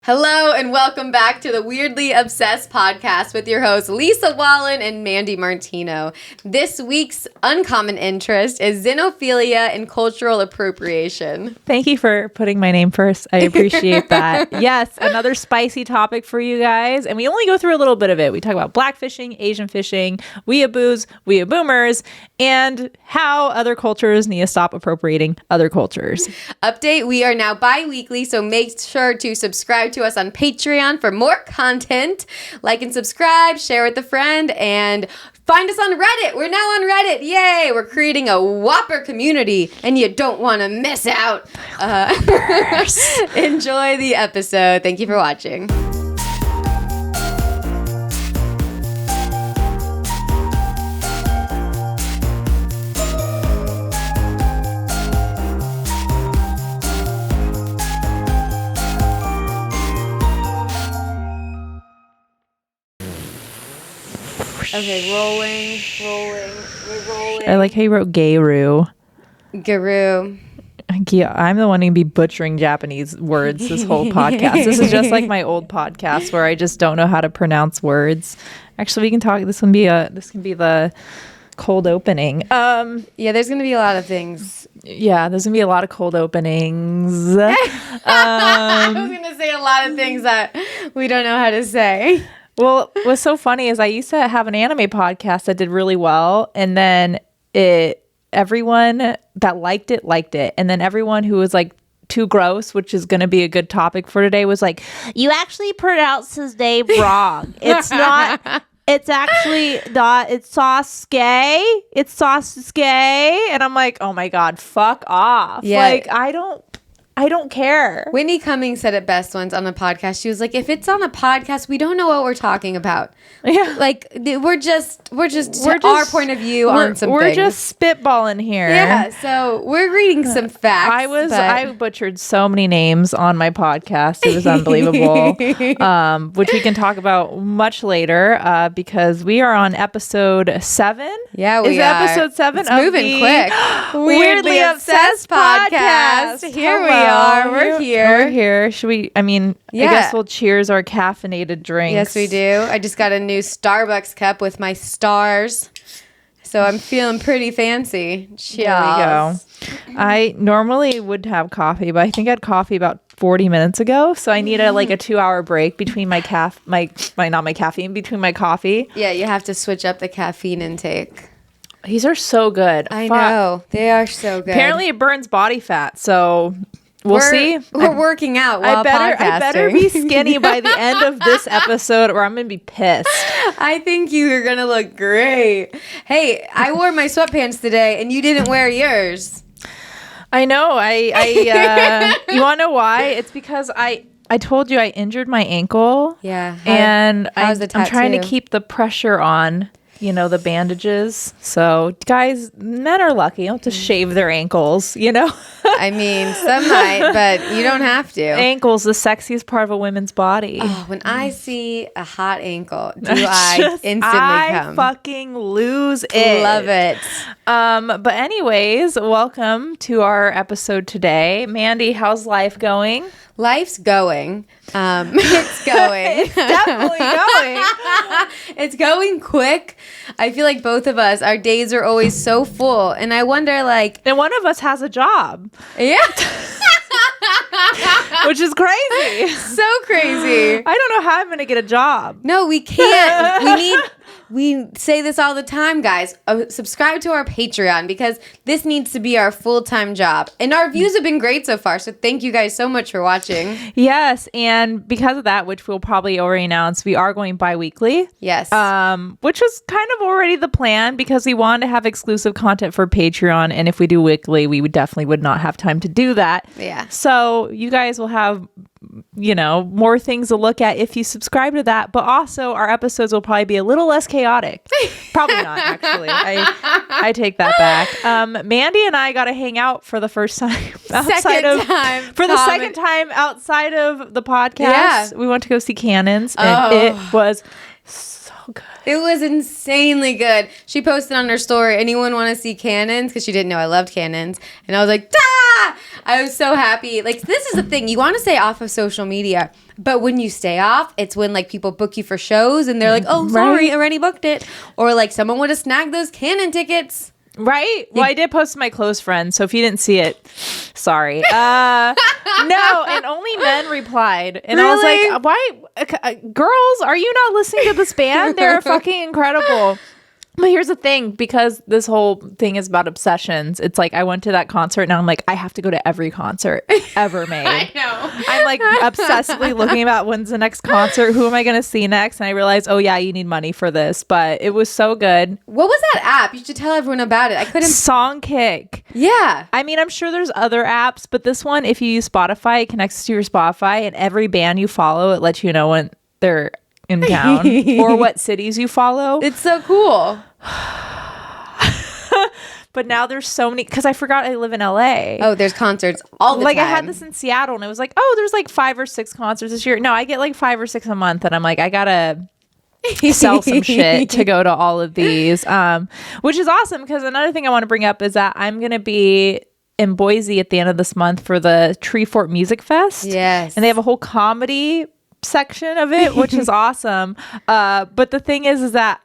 Hello and welcome back to the Weirdly Obsessed podcast with your hosts Lisa Wallen and Mandy Martino. This week's uncommon interest is xenophilia and cultural appropriation. Thank you for putting my name first. I appreciate that. Yes, another spicy topic for you guys. And we only go through a little bit of it. We talk about blackfishing, Asian fishing, weaboos, weaboomers, and how other cultures need to stop appropriating other cultures. Update, we are now bi-weekly, so make sure to subscribe to us on Patreon for more content. Like and subscribe, share with a friend, and find us on Reddit. We're now on Reddit. Yay! We're creating a whopper community, and you don't want to miss out. Enjoy the episode. Thank you for watching. Okay, we're rolling. I like how you wrote Gayru. Guru. Yeah, I'm the one who be butchering Japanese words this whole podcast. This is just like my old podcast where I just don't know how to pronounce words. Actually, we can talk. This can be the cold opening. Yeah, there's gonna be a lot of things. Yeah, there's gonna be a lot of cold openings. I was gonna say a lot of things that we don't know how to say. Well, what's so funny is I used to have an anime podcast that did really well, and then everyone that liked it, and then everyone who was like too gross, which is going to be a good topic for today, was like, you actually pronounced his name wrong. It's not. It's actually not. It's Sasuke. It's Sasuke, and I'm like, oh my god, fuck off. Yeah. Like I don't care. Whitney Cummings said it best once on a podcast. She was like, if it's on a podcast, we don't know what we're talking about. Yeah. Like, we're just our point of view on some We're things. just spitballing here. Yeah, so we're reading some facts. I butchered so many names on my podcast. It was unbelievable. Which we can talk about much later because we are on episode 7. Yeah, we are. Is it episode 7? It's moving quick. Weirdly Obsessed podcast. Here we are. We're here. Should we, I guess we'll cheers our caffeinated drinks. Yes, we do. I just got a new Starbucks cup with my stars. So I'm feeling pretty fancy. Cheers. There we go. I normally would have coffee, but I think I had coffee about 40 minutes ago. So I need a 2-hour break between between my coffee. Yeah, you have to switch up the caffeine intake. These are so good. I know. They are so good. Apparently it burns body fat, so we'll see. We're working out while podcasting. I better be skinny by the end of this episode or I'm going to be pissed. I think you're going to look great. Hey, I wore my sweatpants today and you didn't wear yours. I know. You want to know why? It's because I told you I injured my ankle. Yeah. And I'm tattoo? trying to keep the pressure on. The bandages. So, guys, men are lucky. You don't have to shave their ankles, I mean, some might, but you don't have to. Ankles, the sexiest part of a women's body. Oh, when I see a hot ankle, I instantly come. I fucking lose it. Love it. But anyways, welcome to our episode today. Mandy, how's life going? Life's going. It's going. It's definitely going. It's going quick. I feel like both of us, our days are always so full. And I wonder, And one of us has a job. Yeah. Which is crazy. So crazy. I don't know how I'm going to get a job. No, we can't. We say this all the time, guys. Subscribe to our Patreon because this needs to be our full-time job. And our views have been great so far, so thank you guys so much for watching. Yes, and because of that, which we'll probably already announce, we are going bi-weekly. Yes. Which was kind of already the plan because we wanted to have exclusive content for Patreon, and if we do weekly, we definitely would not have time to do that. Yeah. So you guys will have more things to look at if you subscribe to that, but also our episodes will probably be a little less chaotic. Probably not, actually. I take that back. Mandy and I got to hang out for the first time outside of the podcast. Yeah. We went to go see Cannons, and it was so good. It was insanely good. She posted on her story, anyone want to see cannons? Because she didn't know I loved cannons. And I was like, "Ah!" I was so happy. Like, this is the thing. You want to stay off of social media. But when you stay off, it's when, like, people book you for shows. And they're like, oh, sorry, Right. already booked it. Or, like, someone would have snagged those cannon tickets. Right? Well, I did post to my close friends, so if you didn't see it, sorry. No, and only men replied. And I was like, why? Girls, are you not listening to this band? They're fucking incredible. But here's the thing, because this whole thing is about obsessions. It's like I went to that concert, and I'm like, I have to go to every concert ever made. I know. I'm like obsessively looking about when's the next concert, who am I going to see next? And I realized, oh yeah, you need money for this. But it was so good. What was that app? You should tell everyone about it. I couldn't. Songkick. Yeah. I mean, I'm sure there's other apps, but this one, if you use Spotify, it connects to your Spotify, and every band you follow, it lets you know when they're in town or what cities you follow. It's so cool. But now there's so many, because I forgot I live in LA. Oh, there's concerts all the like time. I had this in Seattle, and it was like, oh, there's like 5 or 6 concerts this year. No, I get like 5 or 6 a month, and I'm like, I gotta sell some shit to go to all of these, which is awesome. Because another thing I want to bring up is that I'm gonna be in Boise at the end of this month for the Treefort Music Fest. Yes, and they have a whole comedy section of it, which is awesome. But the thing is that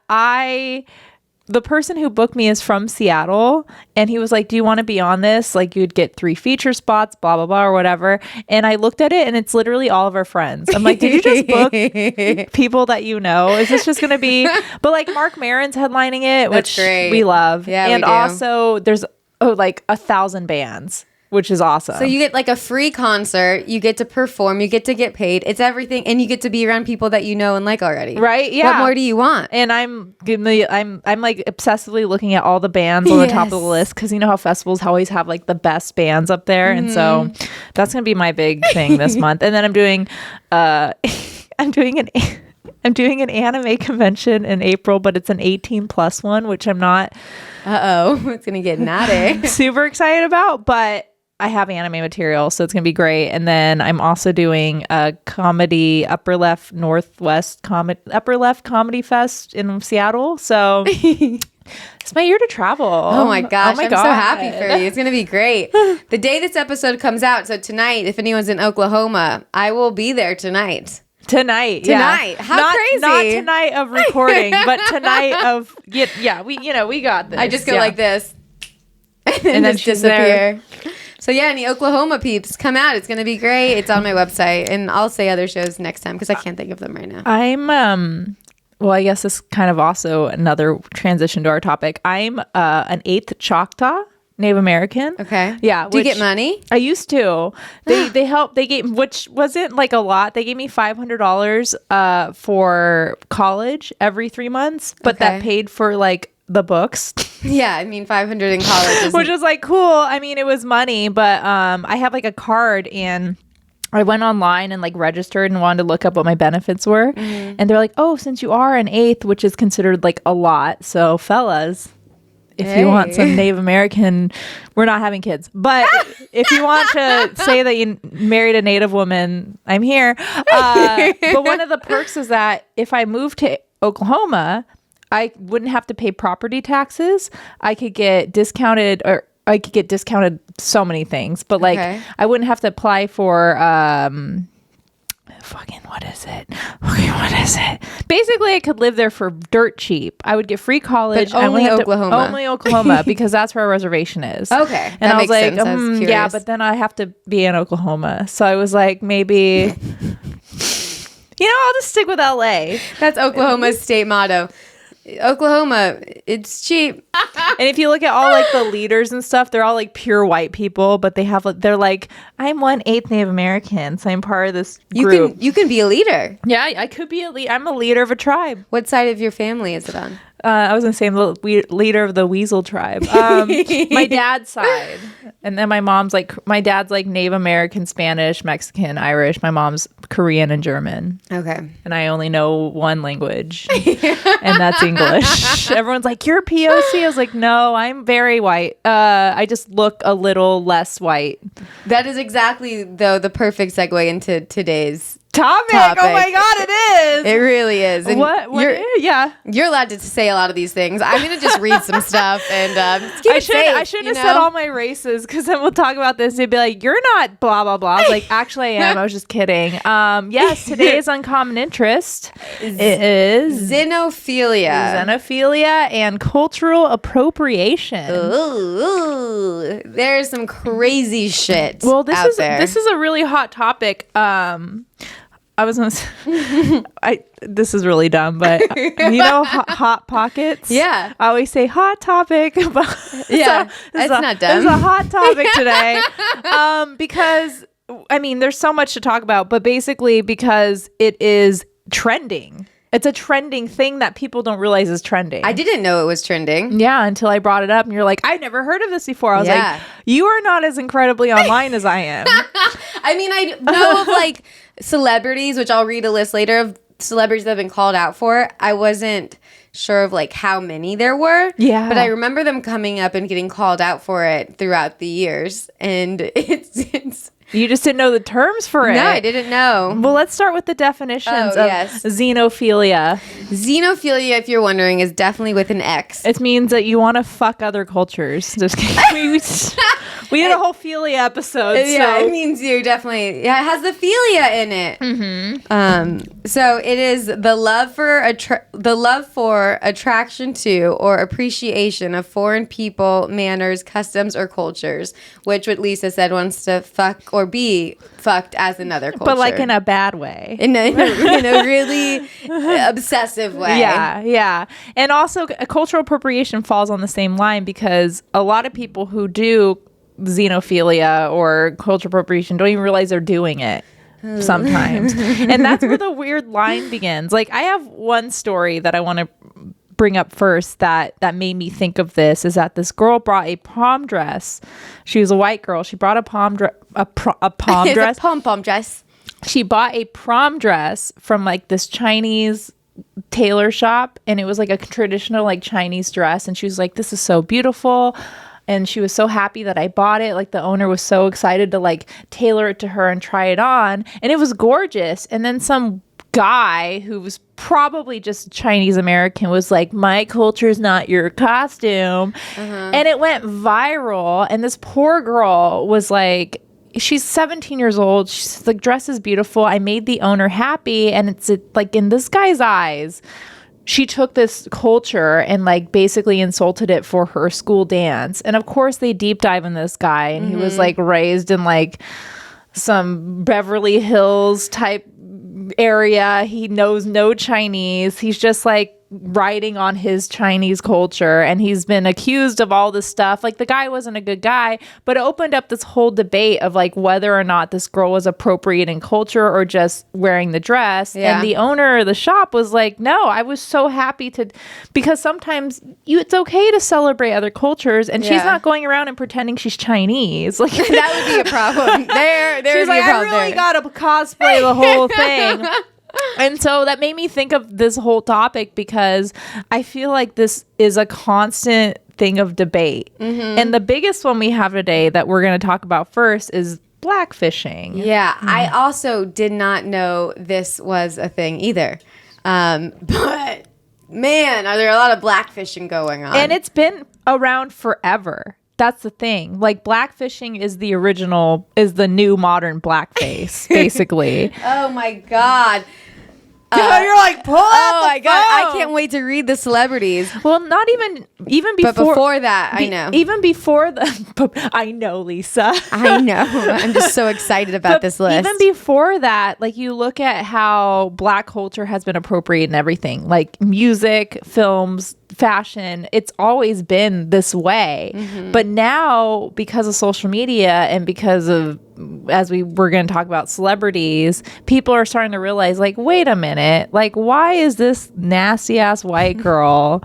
the person who booked me is from Seattle, and he was like, do you want to be on this? Like, you'd get 3 feature spots, blah, blah, blah, or whatever. And I looked at it, and it's literally all of our friends. I'm like, did you just book people that you know? Is this just going to be, but like Mark Maron's headlining it, which we love. Yeah, and we do. Also there's like 1,000 bands, which is awesome. So you get like a free concert, you get to perform, you get to get paid. It's everything, and you get to be around people that you know and like already. Right? Yeah. What more do you want? And I'm like obsessively looking at all the bands on the top of the list, because you know how festivals always have like the best bands up there, and so that's gonna be my big thing this month. And then I'm doing I'm doing an anime convention in April, but it's an 18+ one, which I'm not It's gonna get naughty. super excited about, but I have anime material, so it's gonna be great. And then I'm also doing a comedy Upper Left Comedy Fest in Seattle. So it's my year to travel. Oh my gosh, I'm God. so happy for you. It's gonna be great. The day this episode comes out, so tonight, if anyone's in Oklahoma, I will be there tonight. Tonight. How crazy. Not tonight of recording, but tonight of we got this. I just go like this and then she's disappear. So yeah, any Oklahoma peeps, come out. It's gonna be great. It's on my website, and I'll say other shows next time because I can't think of them right now. I'm well, I guess this kind of also another transition to our topic. I'm an 8th Choctaw Native American. Okay. Yeah. Do you get money? I used to. They helped. They gave, which wasn't like a lot. They gave me $500 for college every 3 months, but that paid for like the books. Yeah, I mean 500 in college, which was like cool. I mean, it was money, but I have like a card, and I went online and like registered and wanted to look up what my benefits were, and they're like, oh, since you are an 8th, which is considered like a lot, so fellas, if you want some Native American, we're not having kids, but if you want to say that you married a Native woman, I'm here. But one of the perks is that if I moved to Oklahoma, I wouldn't have to pay property taxes. I could get discounted, or I could get discounted so many things, but like I wouldn't have to apply for what is it? Basically, I could live there for dirt cheap. I would get free college. But only Oklahoma. Only Oklahoma, because that's where our reservation is. Okay. And I was like, sense. I was yeah, but then I have to be in Oklahoma. So I was like, maybe, I'll just stick with LA. That's Oklahoma's state motto. Oklahoma, it's cheap. And if you look at all like the leaders and stuff, they're all like pure white people, but they're like, I'm 1/8 Native American, so I'm part of this group. You can be a leader. Yeah, I could be I'm a leader of a tribe. What side of your family is it on? I was gonna say I'm the leader of the Weasel tribe. My dad's side, and then my dad's like Native American, Spanish, Mexican, Irish. My mom's Korean and German. Okay. And I only know one language, and that's English. Everyone's like, you're POC. I was like, no, I'm very white. I just look a little less white. That is exactly, though, the perfect segue into today's topic. Oh my God, it is. It really is. And yeah. You're allowed to say a lot of these things. I'm going to just read some stuff and I shouldn't have said all my races, because then we'll talk about this. They'd be like, you're not blah, blah, blah. I was like, actually, I am. I was just kidding. Yes, today's uncommon interest is xenophilia and cultural appropriation. Ooh, there's some crazy shit. Well, this is a really hot topic. I was gonna say, this is really dumb, but hot pockets. Yeah, I always say hot topic. Yeah, it's not dumb. It's a hot topic today, because I mean, there's so much to talk about, but basically because it is trending. It's a trending thing that people don't realize is trending. I didn't know it was trending. Yeah, until I brought it up, and you're like, I've never heard of this before. I was like, you are not as incredibly online as I am. I mean, I know of like celebrities, which I'll read a list later of celebrities that have been called out for it. I wasn't sure of like how many there were. Yeah. But I remember them coming up and getting called out for it throughout the years. And it's you just didn't know the terms for it. No, I didn't know. Well, let's start with the definitions of xenophilia. Xenophilia, if you're wondering, is definitely with an X. It means that you want to fuck other cultures. Just kidding. We did a whole philia episode. Yeah, it means you definitely. Yeah, it has the philia in it. Mm-hmm. So it is the love for attraction to or appreciation of foreign people, manners, customs, or cultures, which what Lisa said wants to fuck or be fucked as another culture, but like in a bad way, in a really obsessive way. Yeah. And also, cultural appropriation falls on the same line, because a lot of people who do xenophilia or cultural appropriation don't even realize they're doing it sometimes. And that's where the weird line begins. Like, I have one story that I want to bring up first that made me think of this, is that this girl brought a prom dress. She was a white girl. She brought a prom dress. It's a pom-pom dress. She bought a prom dress from like this Chinese tailor shop, and it was like a traditional like Chinese dress, and she was like, this is so beautiful. And she was so happy that I bought it. Like, the owner was so excited to like tailor it to her and try it on. And it was gorgeous. And then some guy who was probably just Chinese American was like, my culture is not your costume. And it went viral. And this poor girl was like, she's 17 years old. She's the dress is beautiful. I made the owner happy. And it's like, in this guy's eyes, she took this culture and like basically insulted it for her school dance. And of course they deep dive in this guy, and he was like raised in like some Beverly Hills type area. He knows no Chinese. He's just like writing on his Chinese culture, and he's been accused of all this stuff. Like, the guy wasn't a good guy, but it opened up this whole debate of like whether or not this girl was appropriating culture or just wearing the dress. And the owner of the shop was like, no, I was so happy to, because sometimes it's okay to celebrate other cultures, and she's not going around and pretending she's Chinese. Like, that would be a problem. She's like, I really gotta cosplay the whole thing. And so that made me think of this whole topic, because I feel like this is a constant thing of debate. And the biggest one we have today that we're going to talk about first is blackfishing. Yeah, I also did not know this was a thing either. But man, are there a lot of blackfishing going on? And it's been around forever. That's the thing. Like, blackfishing is the new modern blackface, basically. Oh my God. You're like, pull out the my God, I can't wait to read the celebrities. Well, not even before. But before that, I know. Even before I know, Lisa. I know. I'm just so excited about this list. Even before that, like, you look at how Black culture has been appropriated in everything, like music, films, fashion. It's always been this way. But now, because of social media and because of, as we're going to talk about, celebrities, people are starting to realize, like, wait a minute, like, why is this nasty ass white girl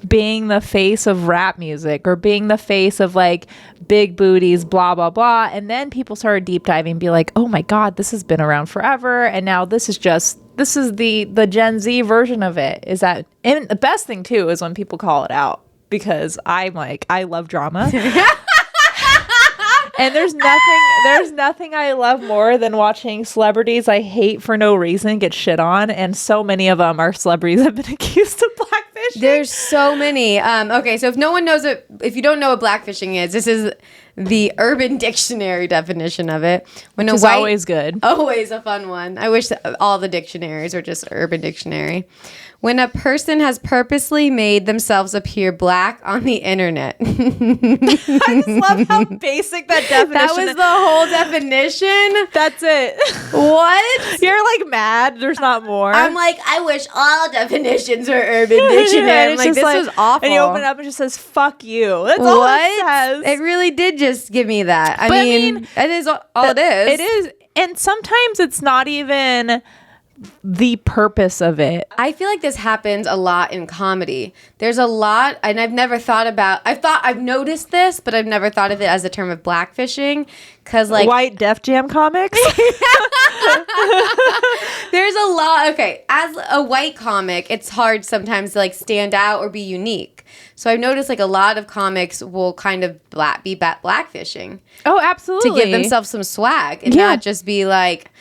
being the face of rap music or being the face of like big booties, blah, blah, blah. And then people started deep diving and be like, oh my God, this has been around forever. And now this is the Gen Z version of it. Is that, and the best thing too is when people call it out, because I'm like, I love drama. And there's nothing I love more than watching celebrities I hate for no reason get shit on, and so many of them are celebrities that have been accused of blackfishing. There's so many. Okay, so if no one knows it, if you don't know what blackfishing is, this is the Urban Dictionary definition of it. Which is always good. Always a fun one. I wish that all the dictionaries were just Urban Dictionary. When a person has purposely made themselves appear black on the internet. I just love how basic that definition That was the whole definition? That's it. What? You're like mad there's not more. I'm like, I wish all definitions were Urban Dictionary. I'm like, this was awful. And you open it up and it just says, fuck you. That's all it says. It really did just give me that. I mean, it is all it is. It is. And sometimes it's not even the purpose of it. I feel like this happens a lot in comedy. There's a lot, and I've noticed this, but I've never thought of it as a term of blackfishing, because like white Def Jam comics. There's a lot. Okay, as a white comic, it's hard sometimes to like stand out or be unique. So I've noticed like a lot of comics will kind of be blackfishing. Oh, absolutely. To give themselves some swag and not just be like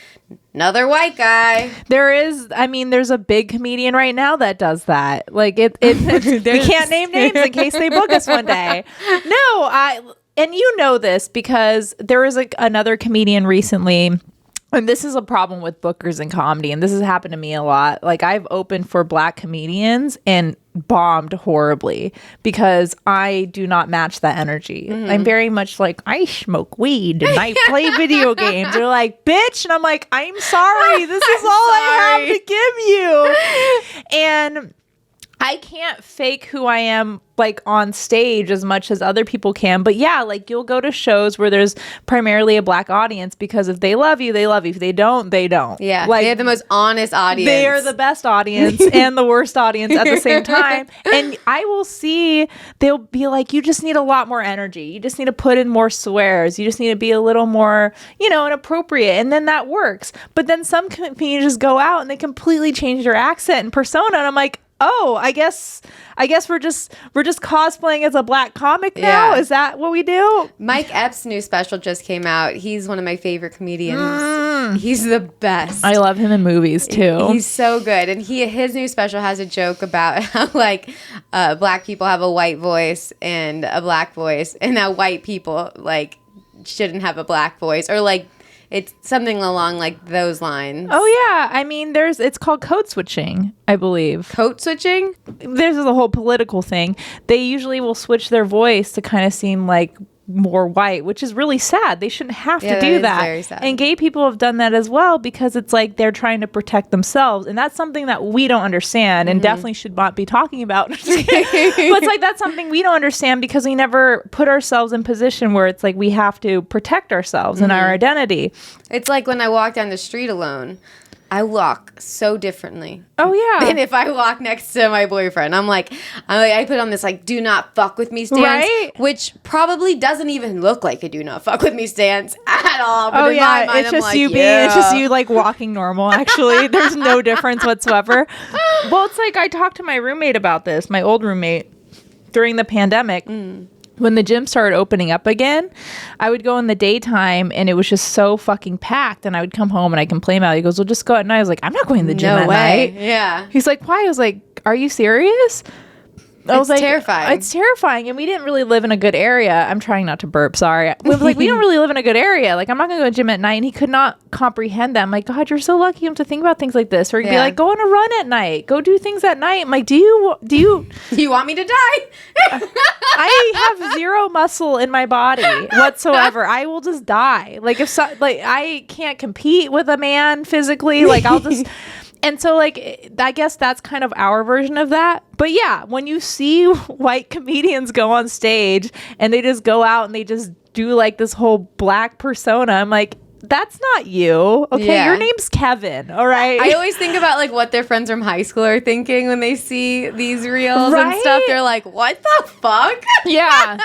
another white guy. There's a big comedian right now that does that. Like we can't name names in case they book us one day. No, and you know this because there was another comedian recently. And this is a problem with bookers in comedy, and this has happened to me a lot. Like, I've opened for black comedians and bombed horribly because I do not match that energy. Mm-hmm. I'm very much like, I smoke weed and I play video games. They're like, bitch. And I'm like, I'm sorry. This is all I have to give you. And I can't fake who I am like on stage as much as other people can. But yeah, like you'll go to shows where there's primarily a black audience because if they love you, they love you. If they don't, they don't. Yeah, like, they're the most honest audience. They are the best audience and the worst audience at the same time. And I will see, they'll be like, you just need a lot more energy. You just need to put in more swears. You just need to be a little more, inappropriate. And then that works. But then some comedians just go out and they completely change their accent and persona. And I'm like, oh, I guess we're just cosplaying as a black comic now. Yeah. Is that what we do? Mike Epps' new special just came out. He's one of my favorite comedians. He's the best. I love him in movies too. He's so good. And his new special has a joke about how like black people have a white voice and a black voice, and that white people like shouldn't have a black voice, or like it's something along like those lines. Oh yeah, I mean, it's called code switching, I believe. Code switching? This is a whole political thing. They usually will switch their voice to kind of seem like more white, which is really sad. They shouldn't have to do that. Very sad. And gay people have done that as well because it's like they're trying to protect themselves, and that's something that we don't understand and definitely should not be talking about. But it's like that's something we don't understand because we never put ourselves in position where it's like we have to protect ourselves and our identity. It's like when I walk down the street alone, I walk so differently. Oh yeah. Than if I walk next to my boyfriend. I put on this like do not fuck with me stance, right? Which probably doesn't even look like a do not fuck with me stance at all. But in my mind, it's just it's just you like walking normal. Actually, there's no difference whatsoever. Well, it's like I talked to my roommate about this, my old roommate, during the pandemic. When the gym started opening up again, I would go in the daytime and it was just so fucking packed. And I would come home and I complain about it. He goes, well, just go at night. I was like, I'm not going to the gym at night. Yeah. He's like, why? I was like, are you serious? I was like, terrifying. It's terrifying. And we didn't really live in a good area. I'm trying not to burp. Sorry. We was like, we don't really live in a good area. Like, I'm not going to go to the gym at night. And he could not comprehend that. I'm like, God, you're so lucky you have to think about things like this. Or he'd be like, go on a run at night. Go do things at night. I'm like, do you want me to die? I have zero muscle in my body whatsoever. I will just die. Like I can't compete with a man physically. Like I'll just. And so, like, I guess that's kind of our version of that. But yeah, when you see white comedians go on stage and they just go out and they just do like this whole black persona, I'm like, that's not you. Okay, your name's Kevin. All right. I always think about like what their friends from high school are thinking when they see these reels and stuff. They're like, what the fuck? Yeah.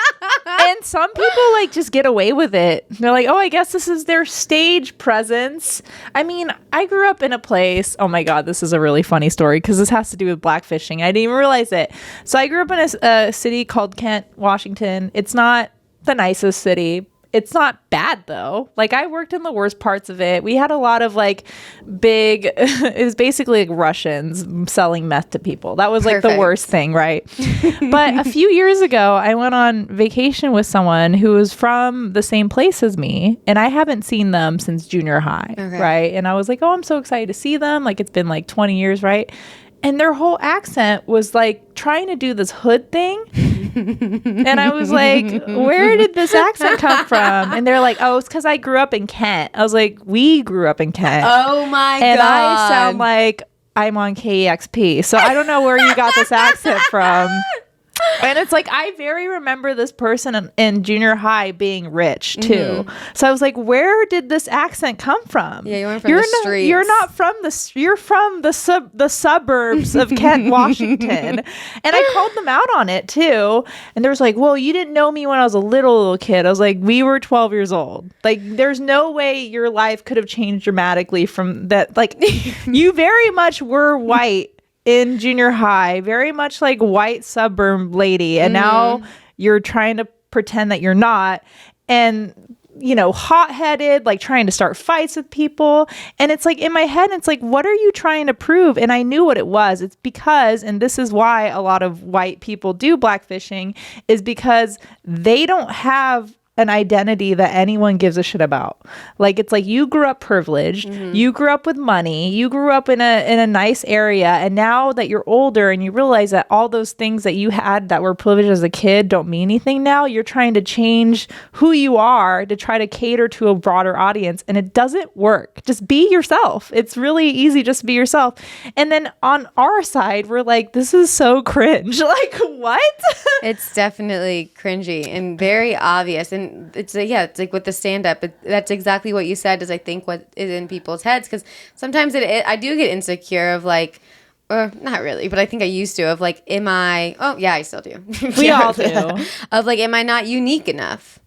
And some people like just get away with it. They're like, oh, I guess this is their stage presence. I mean, I grew up in a place. Oh my God, this is a really funny story because this has to do with blackfishing. I didn't even realize it. So I grew up in a city called Kent, Washington. It's not the nicest city. it's not bad though. Like I worked in the worst parts of it. We had a lot of like big, it was basically like Russians selling meth to people. That was like the worst thing, right? But a few years ago, I went on vacation with someone who was from the same place as me, and I haven't seen them since junior high, right? And I was like, oh, I'm so excited to see them. Like it's been like 20 years, right? And their whole accent was like trying to do this hood thing. And I was like, where did this accent come from? And they're like, oh, it's because I grew up in Kent. I was like, we grew up in Kent. Oh my God. And I sound like I'm on KEXP. So I don't know where you got this accent from. And it's like, I very remember this person in junior high being rich too. So I was like, where did this accent come from? Yeah, you weren't from the streets. You're from the suburbs of Kent, Washington. And I called them out on it too. And there was like, well, you didn't know me when I was a little kid. I was like, we were 12 years old. Like, there's no way your life could have changed dramatically from that. Like, you very much were white in junior high, very much like white suburb lady, and now you're trying to pretend that you're not, and you know, hot-headed, like trying to start fights with people. And it's like in my head, it's like, what are you trying to prove? And I knew what it was. It's because, and this is why a lot of white people do blackfishing, is because they don't have an identity that anyone gives a shit about. Like, it's like you grew up privileged, you grew up with money, you grew up in a nice area, and now that you're older and you realize that all those things that you had that were privileged as a kid don't mean anything now, you're trying to change who you are to try to cater to a broader audience, and it doesn't work. Just be yourself. It's really easy just to be yourself. And then on our side, we're like, this is so cringe. Like, what? It's definitely cringy and very obvious. And it's like with the stand-up, that's exactly what you said, is I think what is in people's heads, because sometimes I do get insecure of like, or not really, but I think I used to, of like, I still do. We all do. Of like, am I not unique enough?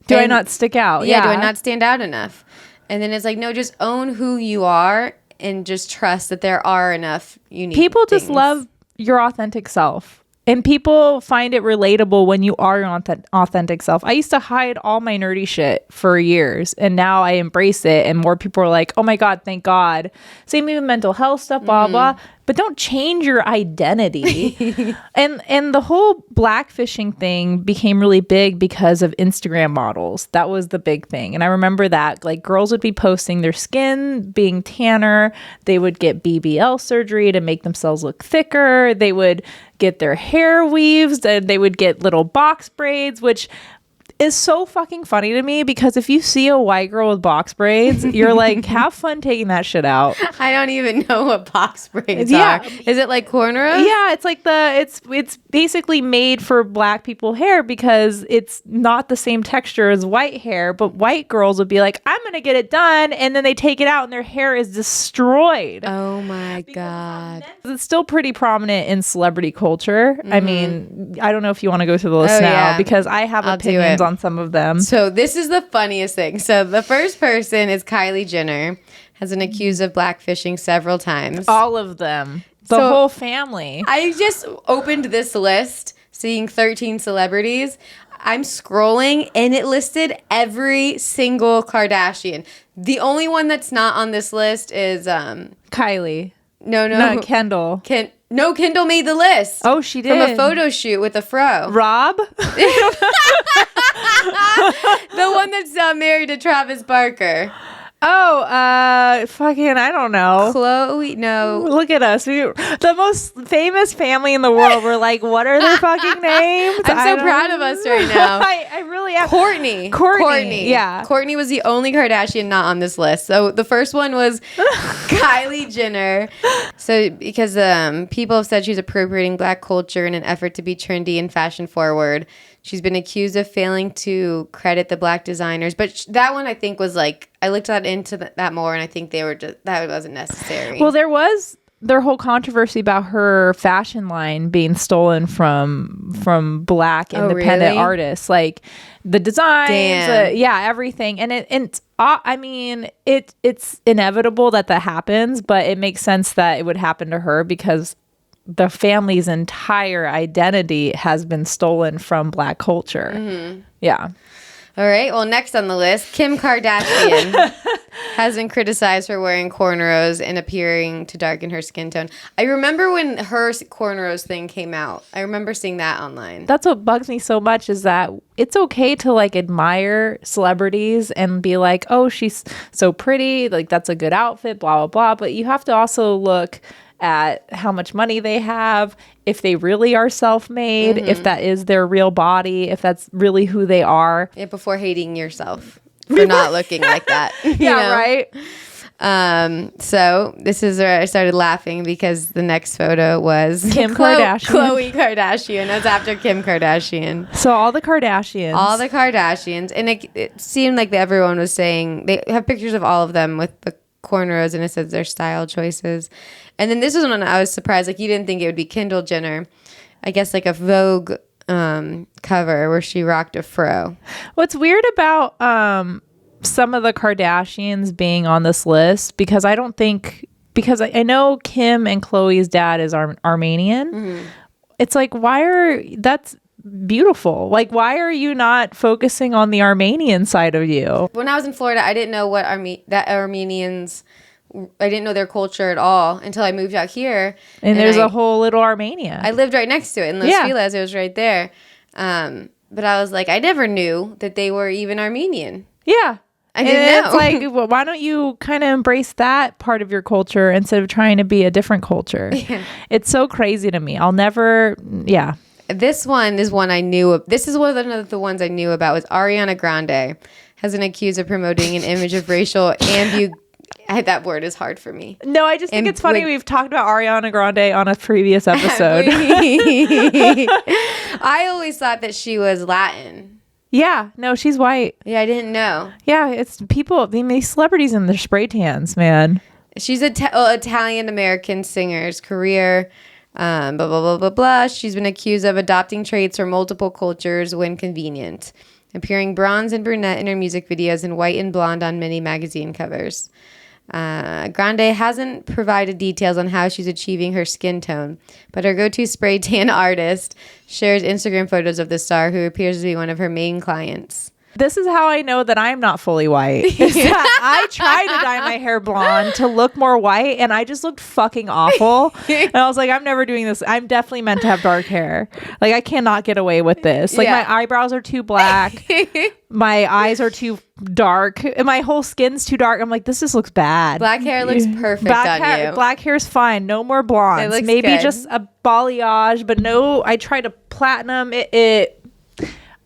Do I not stick out? Yeah, do I not stand out enough? And then it's like, no, just own who you are and just trust that there are enough unique people things. just love your authentic self. And people find it relatable when you are your authentic self. I used to hide all my nerdy shit for years, and now I embrace it, and more people are like, oh my God, thank God. Same with mental health stuff, blah, blah. But don't change your identity. And the whole blackfishing thing became really big because of Instagram models. That was the big thing. And I remember that, like, girls would be posting their skin being tanner. They would get BBL surgery to make themselves look thicker. They would get their hair weaves, and they would get little box braids, which is so fucking funny to me, because if you see a white girl with box braids, you're like, have fun taking that shit out. I don't even know what box braids are. Is it like cornrows? Yeah, it's like it's basically made for black people hair, because it's not the same texture as white hair, but white girls would be like, I'm gonna get it done, and then they take it out and their hair is destroyed. Oh my God. It's still pretty prominent in celebrity culture. I mean, I don't know if you want to go through the list now, because I have opinions on some of them. So this is the funniest thing. So the first person is Kylie Jenner, has been accused of blackfishing several times. All of them. The whole family. I just opened this list, seeing 13 celebrities. I'm scrolling, and it listed every single Kardashian. The only one that's not on this list is Kylie. No, Kendall. Kendall made the list. Oh, she did. From a photo shoot with a fro. Rob? The one that's married to Travis Barker. Oh, fucking, I don't know. Chloe, no. Look at us. The most famous family in the world. We're like, what are their fucking names? I'm so proud of us right now. I really am. Courtney. Yeah. Courtney was the only Kardashian not on this list. So the first one was Kylie Jenner. So because people have said she's appropriating black culture in an effort to be trendy and fashion forward. She's been accused of failing to credit the black designers. But that one, I think, was like, I looked into that more, and I think they were just, that wasn't necessary. Well, there was their whole controversy about her fashion line being stolen from black independent artists. Like the designs, everything. And it's inevitable that happens, but it makes sense that it would happen to her, because the family's entire identity has been stolen from black culture. Yeah. All right. Well, next on the list, Kim Kardashian has been criticized for wearing cornrows and appearing to darken her skin tone. I remember when her cornrows thing came out. I remember seeing that online. That's what bugs me so much, is that it's okay to like admire celebrities and be like, oh, she's so pretty, like that's a good outfit, blah, blah, blah. But you have to also look at how much money they have, if they really are self-made, if that is their real body, if that's really who they are. Yeah, before hating yourself for not looking like that. Right. So this is where I started laughing because the next photo was Kim Kardashian. Khloe Kardashian. That's after Kim Kardashian. So all the Kardashians. And it seemed like everyone was saying, they have pictures of all of them with the cornrows, and it says their style choices. And then this was when I was surprised, like you didn't think it would be Kendall Jenner. I guess like a Vogue cover where she rocked a fro. What's weird about some of the Kardashians being on this list, because I know Kim and Khloe's dad is Armenian. It's like, that's beautiful. Like, why are you not focusing on the Armenian side of you? When I was in Florida, I didn't know what Armenians. I didn't know their culture at all until I moved out here. And there's a whole little Armenia. I lived right next to it in Los Feliz. It was right there. But I was like, I never knew that they were even Armenian. Yeah. I didn't know. It's like, well, why don't you kind of embrace that part of your culture instead of trying to be a different culture? Yeah. It's so crazy to me. I'll never, This one is one I knew. This is one of the ones I knew about. Was Ariana Grande has been accused of promoting an image of racial that word is hard for me. No, I just think it's funny. We've talked about Ariana Grande on a previous episode. I always thought that she was Latin. Yeah, no, she's white. Yeah, I didn't know. Yeah, it's people, these celebrities in their spray tans, man. She's an Italian-American singer's career. Blah, blah, blah, blah, blah. She's been accused of adopting traits from multiple cultures when convenient, appearing bronze and brunette in her music videos and white and blonde on many magazine covers. Grande hasn't provided details on how she's achieving her skin tone, but her go-to spray tan artist shares Instagram photos of the star, who appears to be one of her main clients. This is how I know that I'm not fully white. I tried to dye my hair blonde to look more white, and I just looked fucking awful. And I was like, I'm never doing this. I'm definitely meant to have dark hair. Like, I cannot get away with this. Like, my eyebrows are too black. My eyes are too dark. And my whole skin's too dark. I'm like, this just looks bad. Black hair looks perfect on you. Black hair's fine. No more blondes. Maybe good. Just a balayage, but no, I tried a platinum. It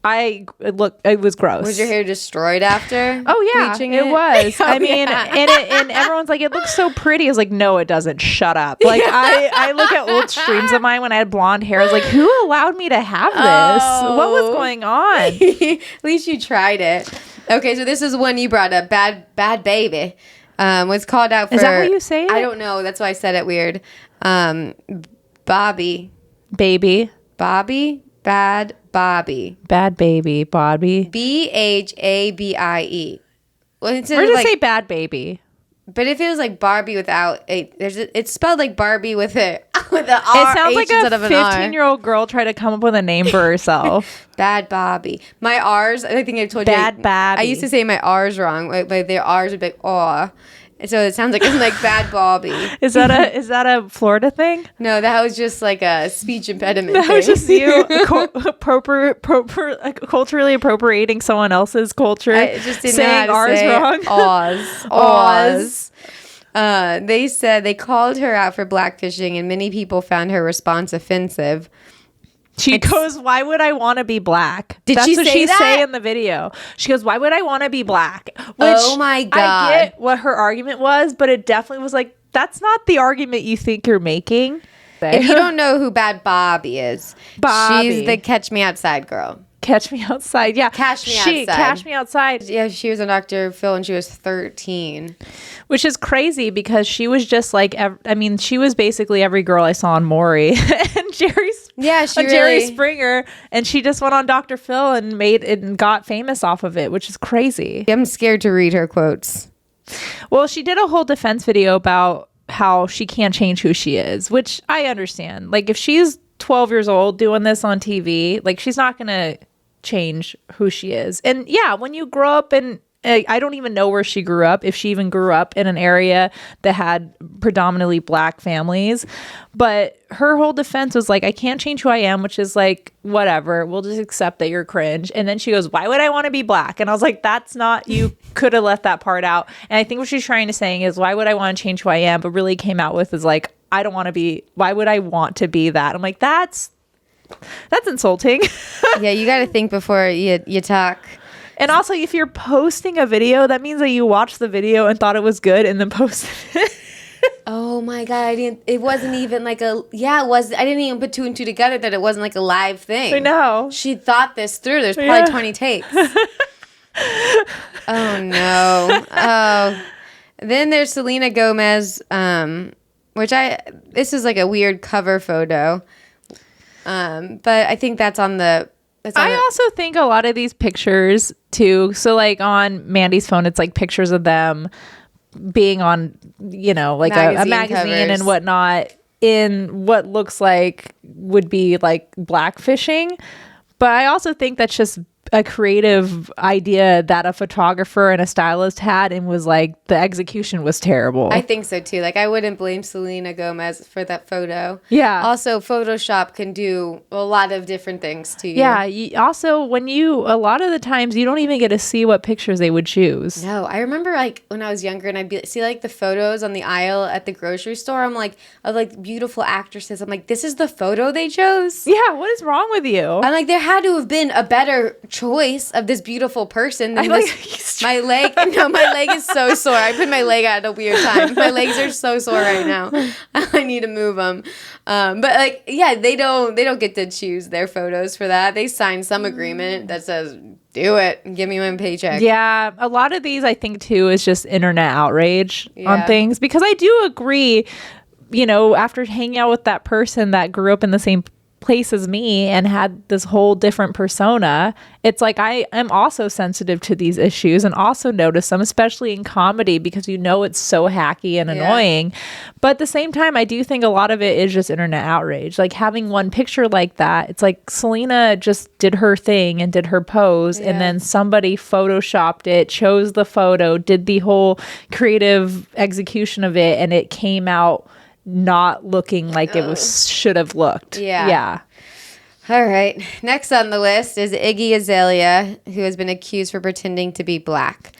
was gross. Was your hair destroyed after? Oh yeah, bleaching it was. I mean, and everyone's like, it looks so pretty. I was like, no, it doesn't. Shut up. Like I look at old streams of mine when I had blonde hair. I was like, who allowed me to have this? What was going on? At least you tried it. Okay, so this is one you brought up. Bad baby. Was called out for. Is that how you say it? I don't know. That's why I said it weird. Bobby. Baby. Bobby. Bad Bobby. Bad baby. Bobby. BHABIE. Well, or just like, say bad baby. But if it was like Barbie without it's spelled like Barbie with an R. It sounds like a 15-year-old girl trying to come up with a name for herself. Bad Bobby. My R's, I think I told you. Bad Bobby. I used to say my R's wrong. Like their R's would be like, aw. So it sounds like it's like Bad Bobby. Is that a Florida thing? No, that was just like a speech impediment That thing. was just you culturally appropriating someone else's culture. I just didn't saying know how to ours say wrong. Oz. They said they called her out for blackfishing, and many people found her response offensive. She goes, why would I want to be black? That's what she say in the video. She goes, why would I want to be black? Which, oh my God. I get what her argument was, but it definitely was like, that's not the argument you think you're making. If you don't know who Bad Bobby is, she's the Catch Me Outside girl. Catch Me Outside. Yeah. Catch Me Outside. Catch Me Outside. Yeah, she was on Dr. Phil when she was 13. Which is crazy because she was just like, she was basically every girl I saw on Maury and Jerry Springer. And she just went on Dr. Phil and got famous off of it, which is crazy. I'm scared to read her quotes. Well, she did a whole defense video about how she can't change who she is, which I understand. Like, if she's 12 years old doing this on TV, like, she's not going to change who she is. And yeah, when you grow up in, I don't even know where she grew up, if she even grew up in an area that had predominantly Black families. But her whole defense was like, I can't change who I am, which is like, whatever, we'll just accept that you're cringe. And then she goes, why would I want to be Black? And I was like, that's not, you could have left that part out. And I think what she's trying to say is, why would I want to change who I am? But really came out with is like, I don't want to be, why would I want to be that? I'm like, that's insulting. Yeah, you got to think before you talk. And also, if you're posting a video, that means that you watched the video and thought it was good and then posted it. Oh my God, it wasn't even like it was, I didn't even put two and two together that it wasn't like a live thing. I know. She thought this through. There's probably 20 takes. Oh no. Oh. Then there's Selena Gomez, this is like a weird cover photo. But I think that's on the... I also think a lot of these pictures too, so like on Mandy's phone, it's like pictures of them being on, like a magazine and whatnot in what looks like would be like Blackfishing. But I also think that's just a creative idea that a photographer and a stylist had, and was like, the execution was terrible. I think so too. Like, I wouldn't blame Selena Gomez for that photo. Yeah. Also, Photoshop can do a lot of different things to you. Yeah. Also, a lot of the times you don't even get to see what pictures they would choose. No, I remember like when I was younger and I'd see like the photos on the aisle at the grocery store. I'm like, of like beautiful actresses. I'm like, this is the photo they chose? Yeah. What is wrong with you? I'm like, there had to have been a better choice of this beautiful person than this. My leg is so sore. I put my leg out at a weird time. My legs are so sore right now. I need to move them. But like, yeah, they don't get to choose their photos for that. They sign some agreement that says, do it and give me my paycheck. Yeah, a lot of these I think too is just internet outrage on things, because I do agree, after hanging out with that person that grew up in the same place as me and had this whole different persona, it's like I am also sensitive to these issues and also notice them, especially in comedy, because it's so hacky and annoying. But at the same time, I do think a lot of it is just internet outrage. Like having one picture like that, it's like Selena just did her thing and did her pose, and then somebody photoshopped it, chose the photo, did the whole creative execution of it, and it came out not looking like it should have looked. Yeah. All right. Next on the list is Iggy Azalea, who has been accused for pretending to be Black.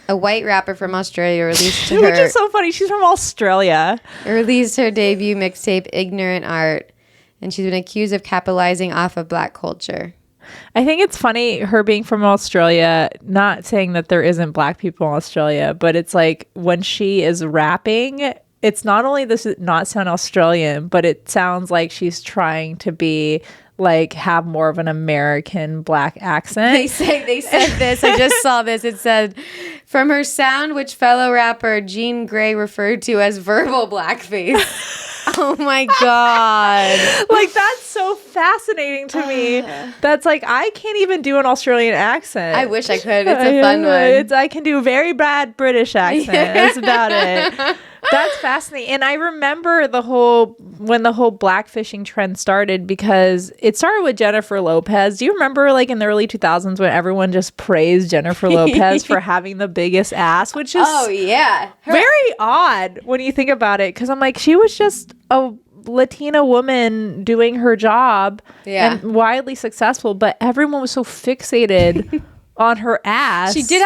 A white rapper from Australia released her... Which is so funny. She's from Australia. Released her debut mixtape, Ignorant Art, and she's been accused of capitalizing off of Black culture. I think it's funny, her being from Australia, not saying that there isn't Black people in Australia, but it's like when she is rapping... It's not only does it not sound Australian, but it sounds like she's trying to be like have more of an American Black accent. They said this. I just saw this. It said, from her sound, which fellow rapper Jean Grey referred to as verbal blackface. Oh my God. Like, that's so fascinating to me. That's like, I can't even do an Australian accent. I wish I could. It's a fun one. I can do a very bad British accent. That's about it. That's fascinating. And I remember when the whole blackfishing trend started, because it started with Jennifer Lopez. Do you remember like in the early 2000s when everyone just praised Jennifer Lopez for having the biggest ass, which is very odd when you think about it. Because I'm like, she was just a Latina woman doing her job and widely successful, but everyone was so fixated on her ass. She does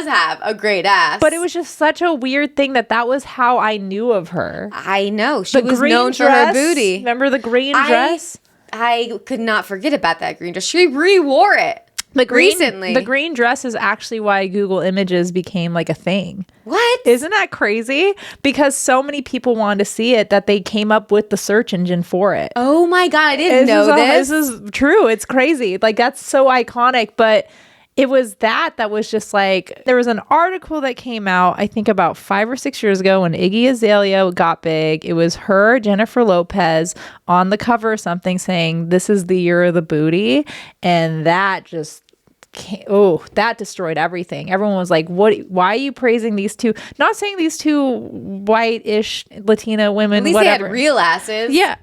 have a great ass. But it was just such a weird thing that was how I knew of her. I know. She was known for her booty. Remember the green dress? I could not forget about that green dress. She re-wore it recently. The green dress is actually why Google Images became like a thing. What? Isn't that crazy? Because so many people wanted to see it that they came up with the search engine for it. Oh my God, I didn't know this. This is true. It's crazy. Like, that's so iconic. But it was that was just like, there was an article that came out, I think about 5 or 6 years ago when Iggy Azalea got big. It was her, Jennifer Lopez, on the cover of something saying, "This is the year of the booty." And that just... that destroyed everything. Everyone was like, why are you praising these two? Not saying these two white-ish Latina women, at least whatever. they had real asses. Yeah.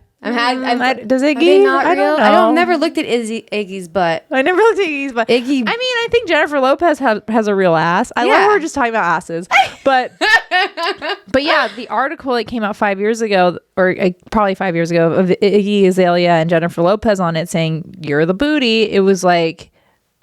Does Are Iggy? they not I real? don't know. I don't never looked at Iggy's butt. I never looked at Iggy's, but Iggy. I mean, I think Jennifer Lopez has a real ass. I love her just talking about asses, but yeah, the article that came out 5 years ago, or probably 5 years ago, of Iggy Azalea and Jennifer Lopez on it saying you're the booty. It was like,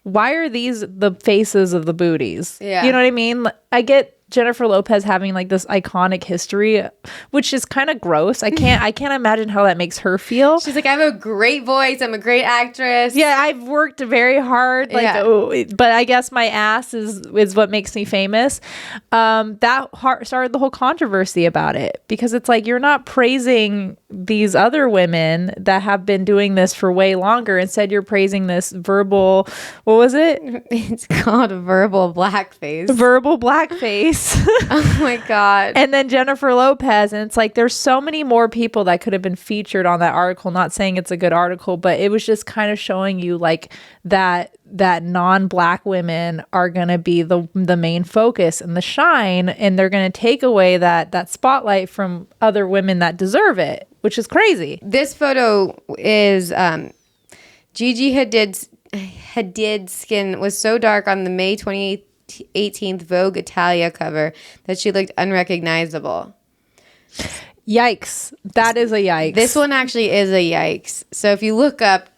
why are these the faces of the booties? Yeah, you know what I mean. I get Jennifer Lopez having like this iconic history, which is kind of gross. I can't imagine how that makes her feel. She's like, I have a great voice. I'm a great actress. Yeah, I've worked very hard. But I guess my ass is what makes me famous. That started the whole controversy about it, because it's like, you're not praising these other women that have been doing this for way longer. Instead, you're praising this verbal, what was it? It's called verbal blackface. Verbal blackface. Oh my God. And then Jennifer Lopez, and it's like, there's so many more people that could have been featured on that article. Not saying it's a good article, but it was just kind of showing you like that non-black women are going to be the main focus and the shine, and they're going to take away that spotlight from other women that deserve it, which is crazy. This photo is Gigi Hadid's skin was so dark on the May 2018 Vogue Italia cover that she looked unrecognizable. Yikes. That is a yikes. This one actually is a yikes. So if you look up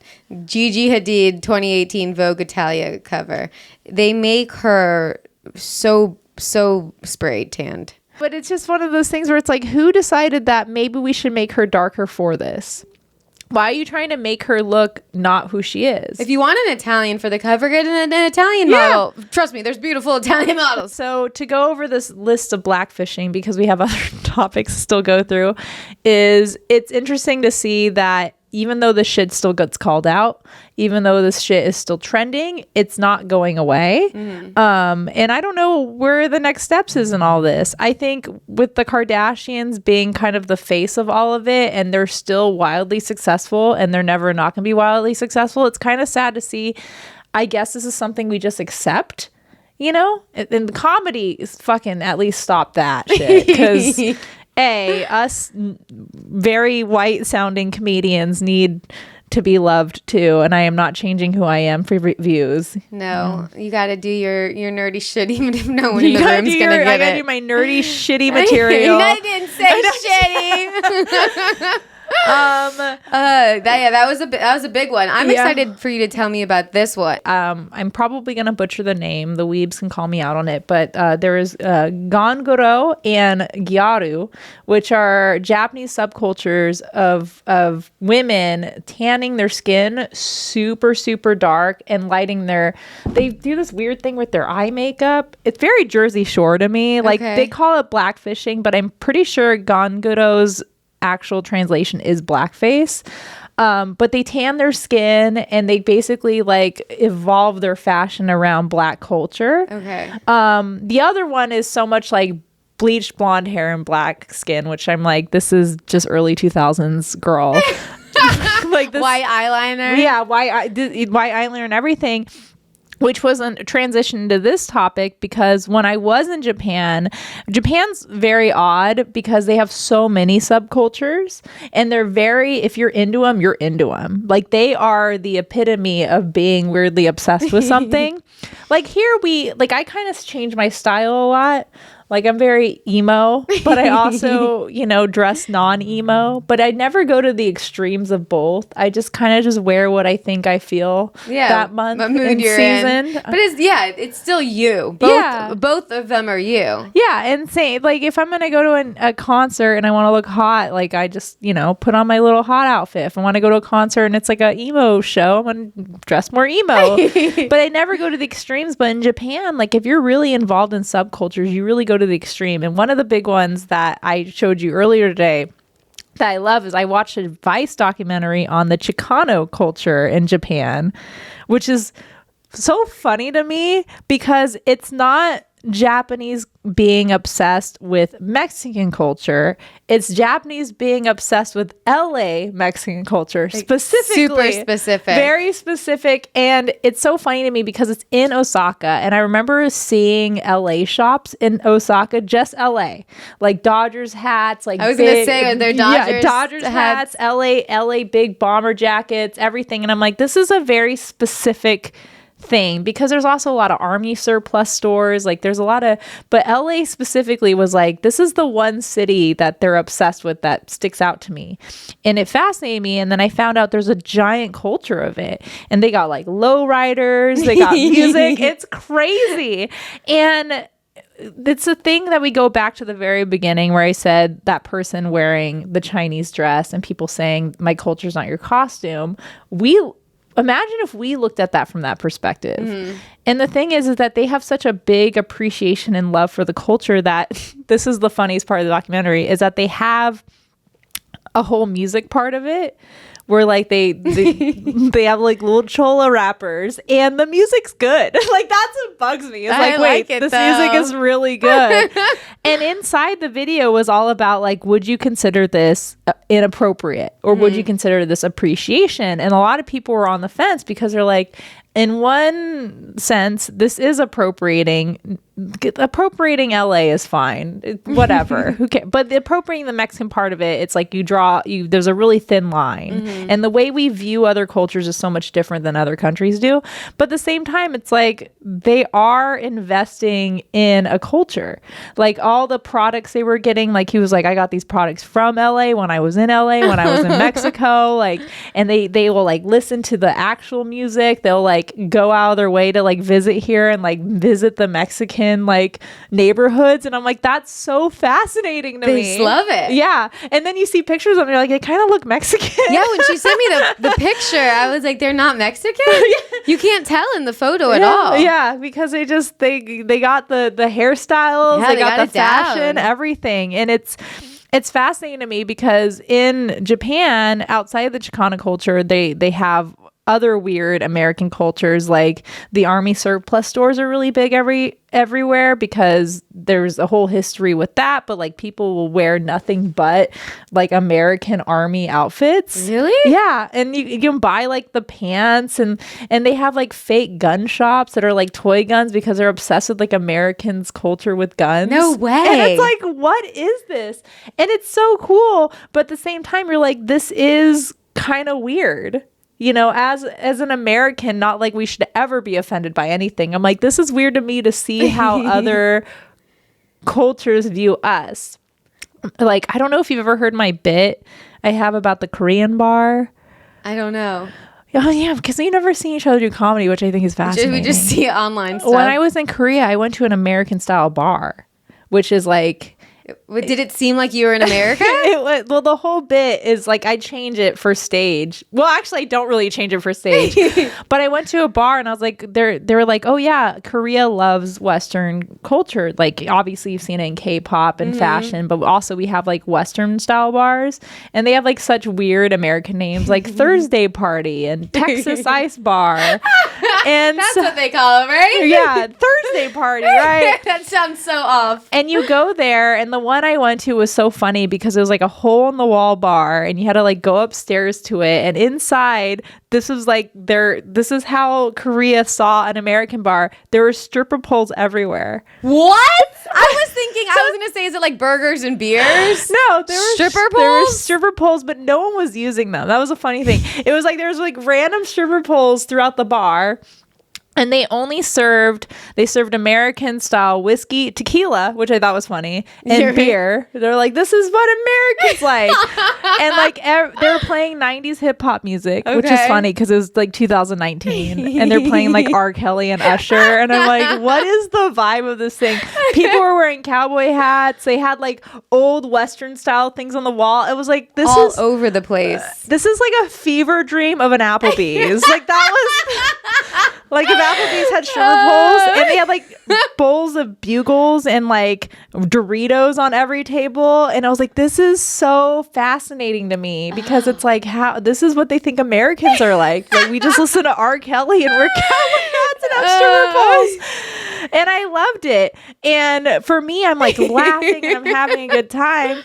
Gigi Hadid 2018 Vogue Italia cover, they make her so sprayed tanned. But it's just one of those things where it's like, who decided that maybe we should make her darker for this? Why are you trying to make her look not who she is? If you want an Italian for the cover, get an Italian model. Trust me, there's beautiful Italian models. So to go over this list of blackfishing, because we have other topics to still go through, it's interesting to see that even though this shit still gets called out, even though this shit is still trending, it's not going away. And I don't know where the next steps is in all this. I think with the Kardashians being kind of the face of all of it, and they're still wildly successful, and they're never not going to be wildly successful, it's kind of sad to see. I guess this is something we just accept, you know? And the comedy is fucking at least stop that shit. Because us very white sounding comedians need to be loved too, and I am not changing who I am for views. No, you got to do your nerdy shit, even if no one in the room's gonna get it. I gotta do my nerdy shitty material. I didn't say shitty. That was a big one. I'm excited for you to tell me about this one. I'm probably gonna butcher the name. The weebs can call me out on it, but there is Gongoro and Gyaru, which are Japanese subcultures of women tanning their skin super dark and lighting they do this weird thing with their eye makeup. It's very Jersey Shore to me. Like they call it blackfishing, but I'm pretty sure Gongoro's actual translation is blackface. But they tan their skin, and they basically like evolve their fashion around black culture. The other one is so much like bleached blonde hair and black skin, which I'm like, this is just early 2000s girl. Like this, white eyeliner. Yeah, white eyeliner and everything. Which was a transition to this topic, because when I was in Japan's very odd because they have so many subcultures, and they're if you're into them, you're into them. Like they are the epitome of being weirdly obsessed with something. Like here I kind of change my style a lot. Like I'm very emo, but I also, dress non-emo, but I never go to the extremes of both. I just kind of just wear what I think I feel that month what mood and you're season. In. But it's still you. Both of them are you. Yeah, and say like if I'm gonna go to a concert and I want to look hot, like I just put on my little hot outfit. If I want to go to a concert and it's like a emo show, I'm gonna dress more emo. But I never go to the extremes. But in Japan, like if you're really involved in subcultures, you really go to the extreme. And one of the big ones that I showed you earlier today that I love is I watched a Vice documentary on the Chicano culture in Japan, which is so funny to me because it's not Japanese being obsessed with Mexican culture. It's Japanese being obsessed with LA Mexican culture, specifically. Super specific. Very specific. And it's so funny to me because it's in Osaka. And I remember seeing LA shops in Osaka, just LA. Like Dodgers hats, like I was going to say, are there Dodgers hats, LA big bomber jackets, everything. And I'm like, this is a very specific thing, because there's also a lot of army surplus stores, like there's a lot of, but LA specifically was like, this is the one city that they're obsessed with that sticks out to me, and it fascinated me. And then I found out there's a giant culture of it, and they got like lowriders, they got music. It's crazy. And it's a thing that we go back to the very beginning where I said that person wearing the Chinese dress and people saying my culture's not your costume. Imagine if we looked at that from that perspective. Mm-hmm. And the thing is that they have such a big appreciation and love for the culture that this is the funniest part of the documentary, is that they have a whole music part of it where like they have like little chola rappers and the music's good. Like that's what bugs me. It's like, wait, this music is really good. And inside the video was all about like, would you consider this inappropriate, or would you consider this appreciation? And a lot of people were on the fence because they're like, in one sense, this is appropriating. Appropriating LA is fine. Whatever. Who cares? But the appropriating the Mexican part of it, it's like there's a really thin line. Mm-hmm. And the way we view other cultures is so much different than other countries do. But at the same time, it's like they are investing in a culture. Like all the products they were getting, like he was like, I got these products from LA when I was in LA, when I was in Mexico. Like, and they will like listen to the actual music. They'll like go out of their way to like visit here and like visit the Mexican like neighborhoods, and I'm like, that's so fascinating to me. They love it. Yeah. And then you see pictures of them, you're like, they kind of look Mexican. Yeah, when she sent me the picture, I was like, they're not Mexican? You can't tell in the photo at all. Yeah, because they got the hairstyles, they got the fashion, everything. And it's fascinating to me because in Japan, outside of the Chicana culture, they have other weird American cultures, like the army surplus stores are really big everywhere because there's a whole history with that. But like people will wear nothing but like American army outfits. Really? Yeah. And you can buy like the pants, and they have like fake gun shops that are like toy guns because they're obsessed with like Americans' culture with guns. No way. And it's like, what is this? And it's so cool. But at the same time, you're like, this is kind of weird. You know, as an American, not like we should ever be offended by anything. I'm like, this is weird to me to see how other cultures view us. Like, I don't know if you've ever heard my bit I have about the Korean bar. I don't know. Oh, yeah, because we never seen each other do comedy, which I think is fascinating. We just see online stuff. When I was in Korea, I went to an American-style bar, which is like... Did it seem like you were in America? Well, the whole bit is like I change it for stage. Well, actually, I don't really change it for stage. But I went to a bar and I was like, they were like, oh yeah, Korea loves Western culture. Like obviously you've seen it in K-pop and fashion, but also we have like Western style bars, and they have like such weird American names like Thursday Party and Texas Ice Bar. And that's what they call it, right? Yeah, Thursday Party, right? That sounds so off. And you go there, and the one I went to was so funny because it was like a hole in the wall bar, and you had to like go upstairs to it, and inside this was like this is how Korea saw an American bar. There were stripper poles everywhere. What? I was gonna say, is it like burgers and beers? No, there were stripper poles. There were stripper poles, but no one was using them. That was a funny thing. It was like there was like random stripper poles throughout the bar. And they served American style whiskey, tequila, which I thought was funny, and beer. They're like, this is what Americans like. And like they were playing 90s hip hop music, which is funny because it was like 2019, and they're playing like R. Kelly and Usher. And I'm like, what is the vibe of this thing? People were wearing cowboy hats. They had like old Western style things on the wall. It was like, this all is over the place. This is like a fever dream of an Applebee's. Like that was like if Applebee's had stripper poles, and they had like bowls of Bugles and like Doritos on every table, and I was like, this is so fascinating to me because it's like, how this is what they think Americans are like we just listen to R. Kelly and wear cowboy hats and have stripper poles. And I loved it. And for me, I'm like laughing and I'm having a good time.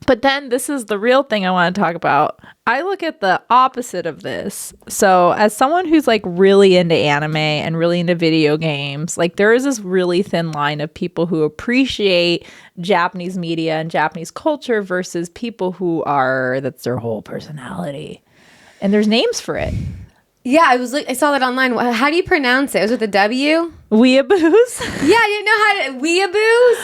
But then this is the real thing I want to talk about. I look at the opposite of this. So as someone who's like really into anime and really into video games, like there is this really thin line of people who appreciate Japanese media and Japanese culture versus people who are, that's their whole personality. And there's names for it. Yeah, I saw that online. How do you pronounce it? Was it the W? Weeaboos? Yeah, I didn't know how to... Weeaboos?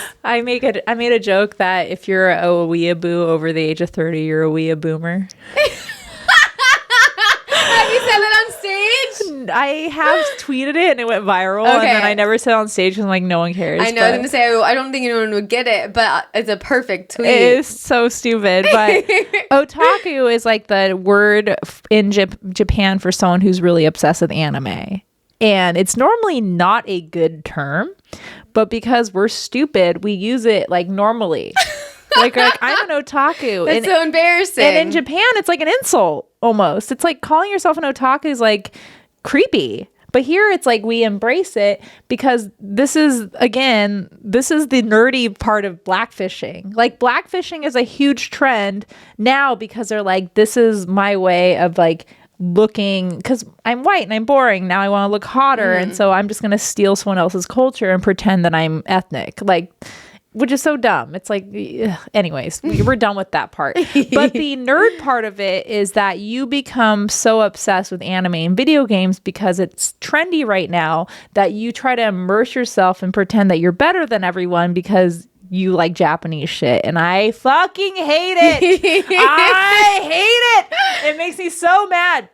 I made a joke that if you're a weeaboo over the age of 30, you're a weeaboomer. Have you said that on stage? I have tweeted it and it went viral. Okay. And then I never said it on stage because I'm like, no one cares. I know. I was going to say, I don't think anyone would get it, but it's a perfect tweet. It is so stupid. But otaku is like the word in Japan for someone who's really obsessed with anime. And it's normally not a good term, but because we're stupid, we use it like normally. like I'm an otaku. That's so embarrassing. And in Japan, it's like an insult almost. It's like calling yourself an otaku is like creepy. But here it's like we embrace it because this is the nerdy part of blackfishing. Like blackfishing is a huge trend now because they're like, this is my way of like looking, because I'm white and I'm boring. Now I want to look hotter. And so I'm just going to steal someone else's culture and pretend that I'm ethnic. Like, which is so dumb. It's like, anyways, we're done with that part. But the nerd part of it is that you become so obsessed with anime and video games because it's trendy right now that you try to immerse yourself and pretend that you're better than everyone because you like Japanese shit. And I fucking hate it. I hate it. It makes me so mad.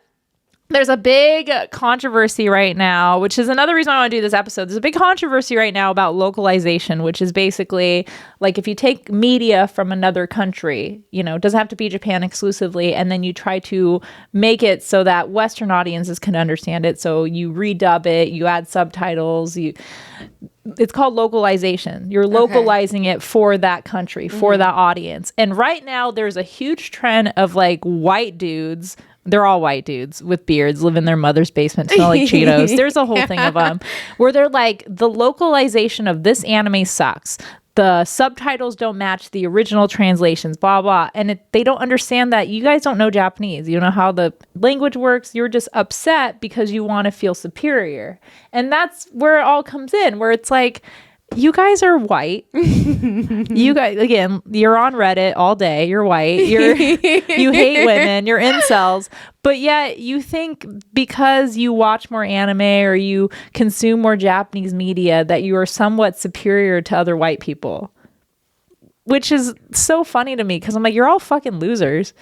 There's a big controversy right now, which is another reason I want to do this episode. There's a big controversy right now about localization, which is basically like if you take media from another country, you know, it doesn't have to be Japan exclusively, and then you try to make it so that Western audiences can understand it. So you redub it, you add subtitles, it's called localization. You're localizing it for that country, for that audience. And right now there's a huge trend of like white dudes. They're all white dudes with beards, live in their mother's basement, smell like Cheetos. There's a whole thing of them where they're like, the localization of this anime sucks. The subtitles don't match the original translations, blah, blah. And they don't understand that you guys don't know Japanese. You don't know how the language works. You're just upset because you want to feel superior. And that's where it all comes in, where it's like, you guys are white. You guys, again, you're on Reddit all day. You're white. You hate women. You're incels. But yet you think because you watch more anime or you consume more Japanese media that you are somewhat superior to other white people. Which is so funny to me because I'm like, you're all fucking losers.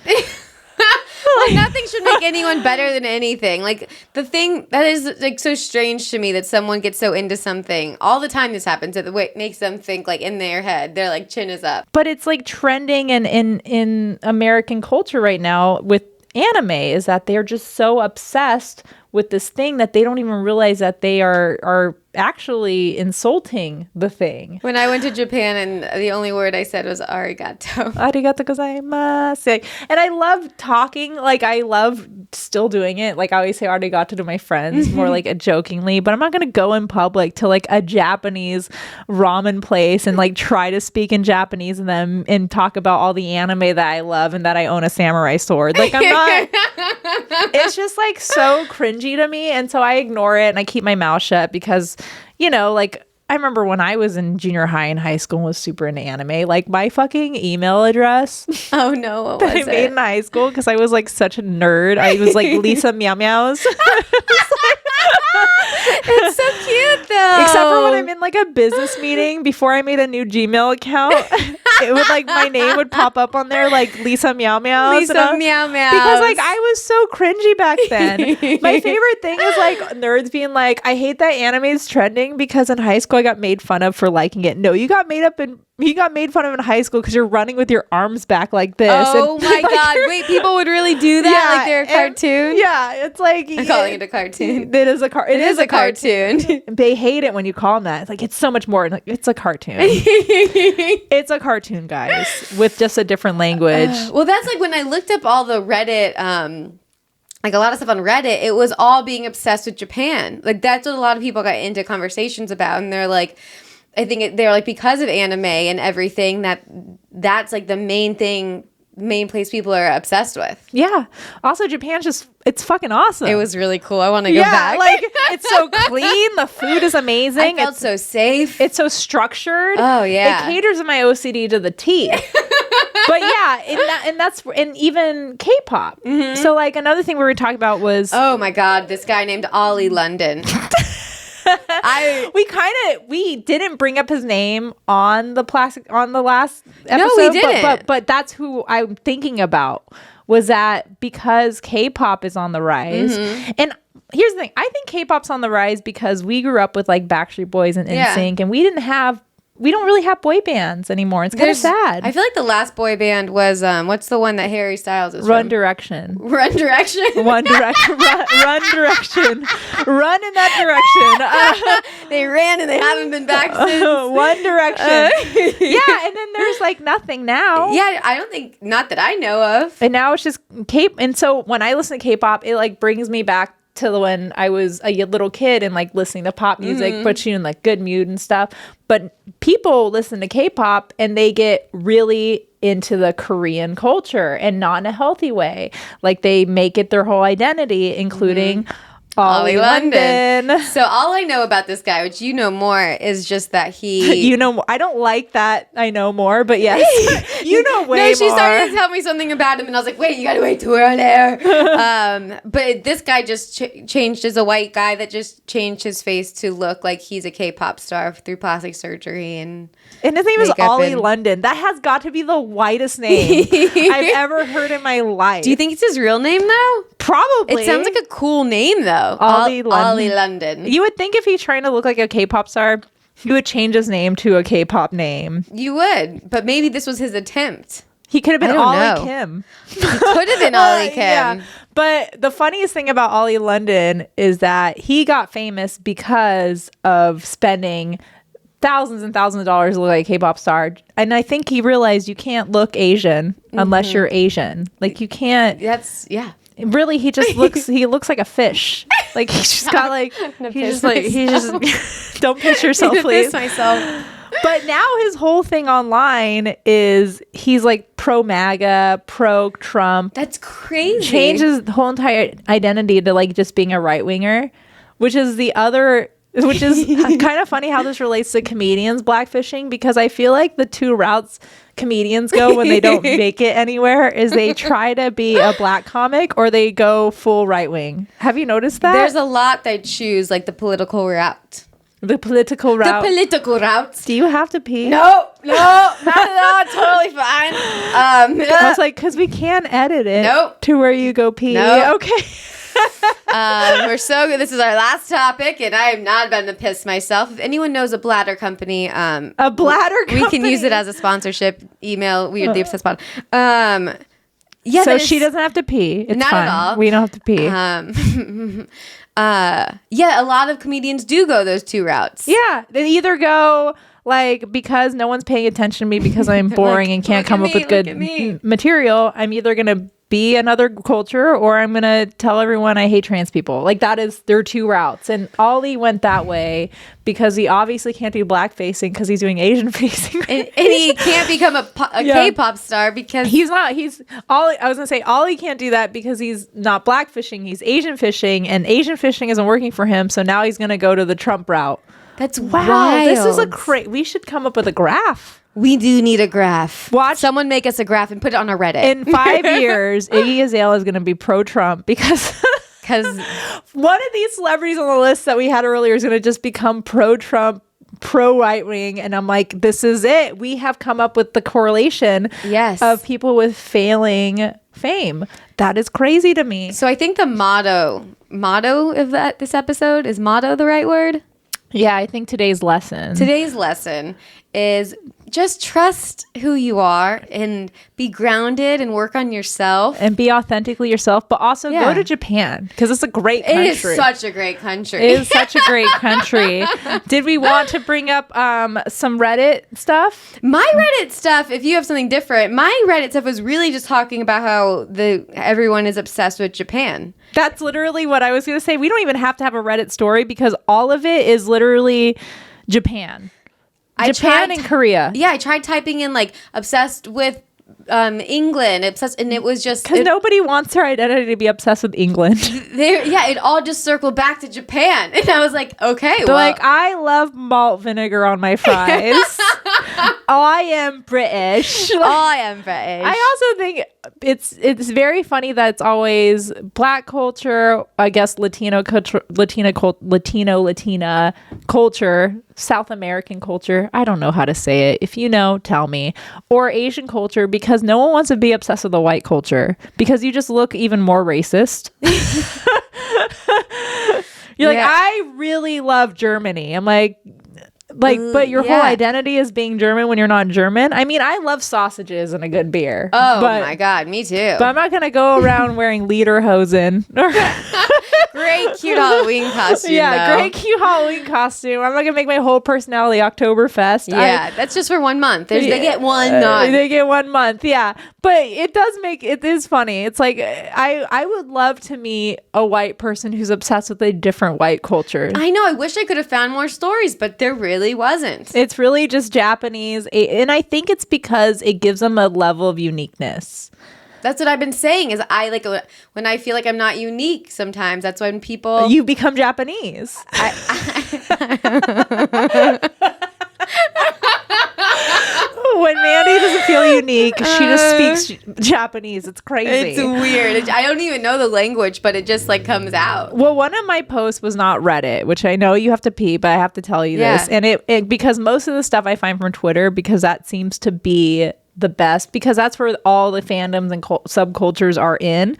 Like nothing should make anyone better than anything. Like the thing that is like so strange to me that someone gets so into something all the time. This happens. It makes them think like in their head, they're like chin is up. But it's like trending in American culture right now with anime is that they're just so obsessed with this thing that they don't even realize that they are actually insulting the thing. When I went to Japan and the only word I said was arigato. Arigato gozaimasu. And I love talking, like I love still doing it. Like I always say arigato to my friends more like jokingly, but I'm not going to go in public to like a Japanese ramen place and like try to speak in Japanese and talk about all the anime that I love and that I own a samurai sword. Like I'm not, it's just like so cringy to me. And so I ignore it and I keep my mouth shut because, you know, like I remember when I was in junior high and high school and was super into anime, like my fucking email address. Oh no, what was that I made in high school because I was like such a nerd. I was like Lisa Meow Meows. It's so cute though. Except for when I'm in like a business meeting before I made a new Gmail account, it would like my name would pop up on there like Lisa Meow Meows. Lisa Meow Meows. Because like I was so cringy back then. My favorite thing is like nerds being like, I hate that anime is trending because in high school I got made fun of for liking it. No, you got made fun of in high school because you're running with your arms back like this. Oh and, my God. Wait, people would really do that? Yeah, like they're a cartoon? Yeah, it's like... I'm calling it a cartoon. It is a cartoon. Cartoon. They hate it when you call them that. It's like, it's so much more. Like, it's a cartoon. It's a cartoon, guys, with just a different language. Well, that's like when I looked up all the Reddit... like a lot of stuff on Reddit, it was all being obsessed with Japan. Like that's what a lot of people got into conversations about, and they're like, I think they're like, because of anime and everything, that's like the main place people are obsessed with. Yeah. Also, Japan's just, it's fucking awesome. It was really cool. I want to go back. Like it's so clean. The food is amazing. I felt so safe. It's so structured. Oh yeah. It caters to my OCD to the T. But yeah, and even K-pop. Mm-hmm. So like another thing we were talking about was, oh my God, this guy named Ollie London. We didn't bring up his name on the last episode. No, we didn't. But that's who I'm thinking about, was that because K-pop is on the rise. Mm-hmm. And here's the thing, I think K-pop's on the rise because we grew up with like Backstreet Boys and NSYNC, and we don't really have boy bands anymore. It's kind of sad. I feel like the last boy band was what's the one that Harry Styles is Run from? Direction. Run Direction. One Direction. Run Direction. Run in that direction. They ran and they haven't been back since. One Direction. Yeah, and then there's like nothing now. Yeah, I don't think, not that I know of. And now it's just K-pop. And so when I listen to K-pop, it like brings me back to when I was a little kid and like listening to pop music, puts you in like good mood and stuff. But people listen to K-pop and they get really into the Korean culture, and not in a healthy way. Like they make it their whole identity, including Ollie London. So all I know about this guy, which you know more, is just that he... I don't like that I know more, but yes. You know way more. No, she started to tell me something about him, and I was like, wait, you gotta wait till we're on air. But this guy just changed, as a white guy that just changed his face to look like he's a K-pop star through plastic surgery. And his name is Ollie London. That has got to be the whitest name I've ever heard in my life. Do you think it's his real name, though? Probably. It sounds like a cool name, though. Ollie London. You would think if he's trying to look like a K-pop star, he would change his name to a K-pop name. You would, but maybe this was his attempt. He could have been Ollie Kim. He could have been Ollie Kim. Yeah. But the funniest thing about Ollie London is that he got famous because of spending thousands and thousands of dollars to look like a K-pop star. And I think he realized you can't look Asian unless you're Asian. Like you can't. That's, yeah. Really, he just looks like a fish. Like he's just got like, he's just don't piss yourself, please. Piss myself. But now his whole thing online is he's like pro MAGA, pro Trump. That's crazy. Changes the whole entire identity to like just being a right winger, which is kind of funny how this relates to comedians blackfishing, because I feel like the two routes comedians go when they don't make it anywhere is they try to be a black comic or they go full right wing. Have you noticed that? There's a lot that choose like the political route. The political route. The political routes. Do you have to pee? No, not at all. Totally fine. I was like, because we can edit it to where you go pee. Nope. Okay. We're so good. This is our last topic, and I am not about to piss myself. If anyone knows a bladder company, we can use it as a sponsorship. Email Weirdly Obsessed Pod. Yeah. So she doesn't have to pee. It's not fine. at all. We don't have to pee. Yeah, a lot of comedians do go those two routes. Yeah, they either go like, because no one's paying attention to me because I'm boring and can't come up with good material, I'm either gonna be another culture or I'm gonna tell everyone I hate trans people. Like that is their two routes. And Ollie went that way because he obviously can't do black facing because he's doing Asian facing. And he can't become a K-pop star because Ollie can't do that because he's not black fishing, he's Asian fishing, and Asian fishing isn't working for him. So now he's gonna go to the Trump route. That's wow. Wild. This is we should come up with a graph. We do need a graph. Someone make us a graph and put it on our Reddit. In 5 years, Iggy Azalea is going to be pro-Trump because one of these celebrities on the list that we had earlier is going to just become pro-Trump, pro-right-wing. And I'm like, this is it. We have come up with the correlation of people with failing fame. That is crazy to me. So I think the motto of this episode, is motto the right word? Yeah, I think today's lesson just trust who you are and be grounded and work on yourself. And be authentically yourself, but also go to Japan because it's a great country. It is such a great country. It is such a great country. Did we want to bring up some Reddit stuff? My Reddit stuff, if you have something different, my Reddit stuff was really just talking about how everyone is obsessed with Japan. That's literally what I was going to say. We don't even have to have a Reddit story because all of it is literally Japan. Japan and Korea. Yeah, I tried typing in like obsessed with England, obsessed, and it was just because nobody wants their identity to be obsessed with England. It all just circled back to Japan, and I was like, okay, They're like, I love malt vinegar on my fries. I am British. I am British. I also think it's very funny that it's always Black culture, I guess Latina culture, South American culture. I don't know how to say it. If you know, tell me. Or Asian culture, because no one wants to be obsessed with the white culture because you just look even more racist. You're like, I really love Germany. I'm like, but your whole identity is being German when you're not German. I mean, I love sausages and a good beer. Oh my God, me too. But I'm not going to go around wearing lederhosen. Great cute Halloween costume. Yeah, great cute Halloween costume. I'm not going to make my whole personality Oktoberfest. Yeah, that's just for 1 month. They get 1 month. They get 1 month, yeah. But it is funny. It's like, I would love to meet a white person who's obsessed with a different white culture. I know. I wish I could have found more stories, but there really wasn't. It's really just Japanese. And I think it's because it gives them a level of uniqueness. That's what I've been saying is I like when I feel like I'm not unique sometimes. That's when people... You become Japanese. When Mandy doesn't feel unique, she just speaks Japanese. It's crazy. It's weird. I don't even know the language, but it just like comes out. Well, one of my posts was not Reddit, which I know you have to pee, but I have to tell you this. And it because most of the stuff I find from Twitter, because that seems to be the best, because that's where all the fandoms and subcultures are in.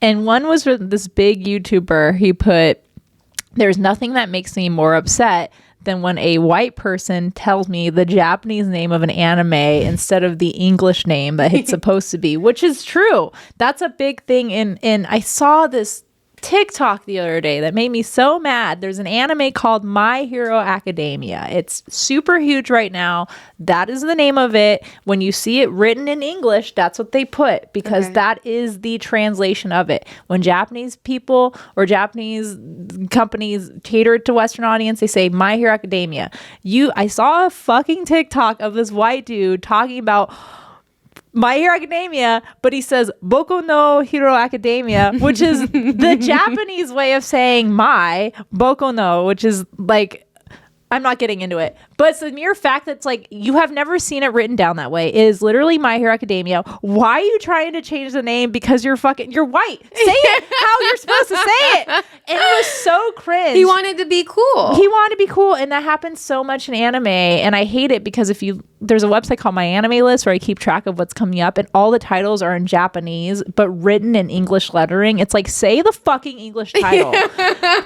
And one was with this big YouTuber. He put, "There's nothing that makes me more upset than when a white person tells me the Japanese name of an anime instead of the English name that it's supposed to be," which is true. That's a big thing. And I saw this TikTok the other day that made me so mad. There's an anime called My Hero Academia. It's super huge right now. That is the name of it. When you see it written in English, that's what they put, because that is the translation of it. When Japanese people or Japanese companies cater it to Western audience, they say My Hero Academia. I saw a fucking TikTok of this white dude talking about My Hero Academia, but he says Boku no Hero Academia, which is the Japanese way of saying my Boku no, which is like, I'm not getting into it, but it's the mere fact that it's like, you have never seen it written down that way. It is literally My Hero Academia. Why are you trying to change the name? Because you're white. Say it how you're supposed to say it. And it was so cringe. He wanted to be cool. And that happens so much in anime. And I hate it because there's a website called My Anime List where I keep track of what's coming up, and all the titles are in Japanese, but written in English lettering. It's like, say the fucking English title.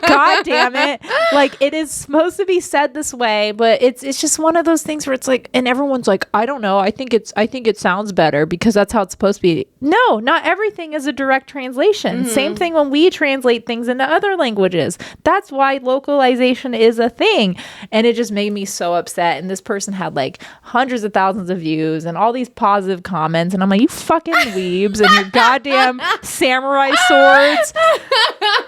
God damn it. Like, it is supposed to be said this way, but it's just one of those things where it's like, and everyone's like, I don't know, I think it sounds better because that's how it's supposed to be. No, not everything is a direct translation. Same thing when we translate things into other languages. That's why localization is a thing. And it just made me so upset. And this person had like hundreds of thousands of views and all these positive comments, and I'm like, you fucking weebs and your goddamn samurai swords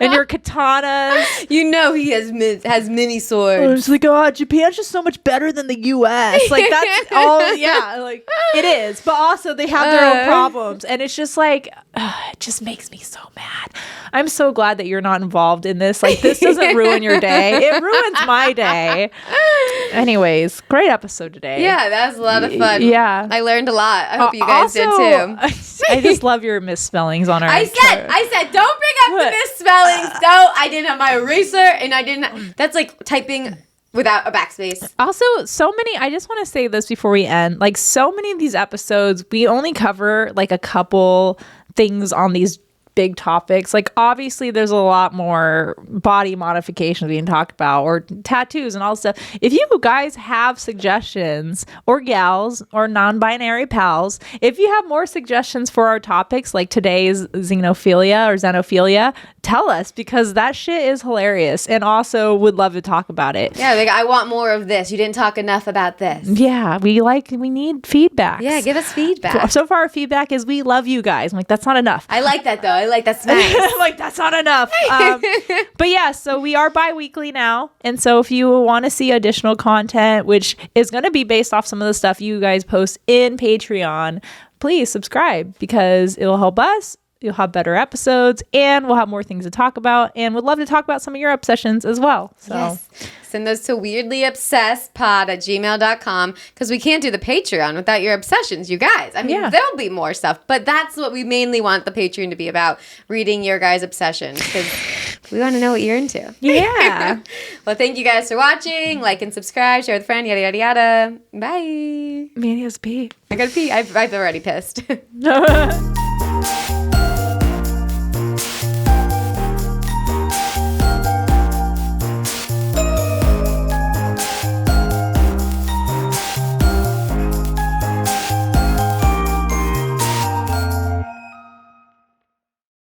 and your katanas. You know he has mini swords. It's like, oh, Japan's just so much better than the US. Like, that's all. Yeah, like, it is, but also they have their own problems, and it's just like, it just makes me so mad. I'm so glad that you're not involved in this. Like, this doesn't ruin your day. It ruins my day. Anyways, great episode today. Yeah, that was a lot of fun. Yeah, I learned a lot. I hope you guys did too. I just love your misspellings on our I said don't bring up the misspellings. No, I didn't have my eraser, and I didn't. That's like typing without a backspace. Also, so many, I just want to say this before we end, like, so many of these episodes, we only cover like a couple things on these big topics. Like, obviously there's a lot more body modifications being talked about, or tattoos and all this stuff. If you guys have suggestions, or gals, or non-binary pals, if you have more suggestions for our topics, like today's xenophilia or xenophilia, tell us, because that shit is hilarious, and also would love to talk about it. Yeah, like, I want more of this. You didn't talk enough about this. Yeah, we need feedback. Yeah, give us feedback. So far, our feedback is we love you guys. I'm like, that's not enough. I like that, though. I like that's nice. I'm like, that's not enough. But yeah, so we are bi-weekly now. And so if you want to see additional content, which is going to be based off some of the stuff you guys post in Patreon, please subscribe, because it'll help us. You'll have better episodes, and we'll have more things to talk about, and would love to talk about some of your obsessions as well. So yes. Send those to weirdlyobsessedpod@gmail.com, because we can't do the Patreon without your obsessions, you guys. I mean, there'll be more stuff, but that's what we mainly want the Patreon to be about, reading your guys' obsessions, because we want to know what you're into. Yeah. Well, thank you guys for watching. Like and subscribe, share with a friend, yada, yada, yada. Bye. Mandy has to pee. I gotta pee. I've already pissed.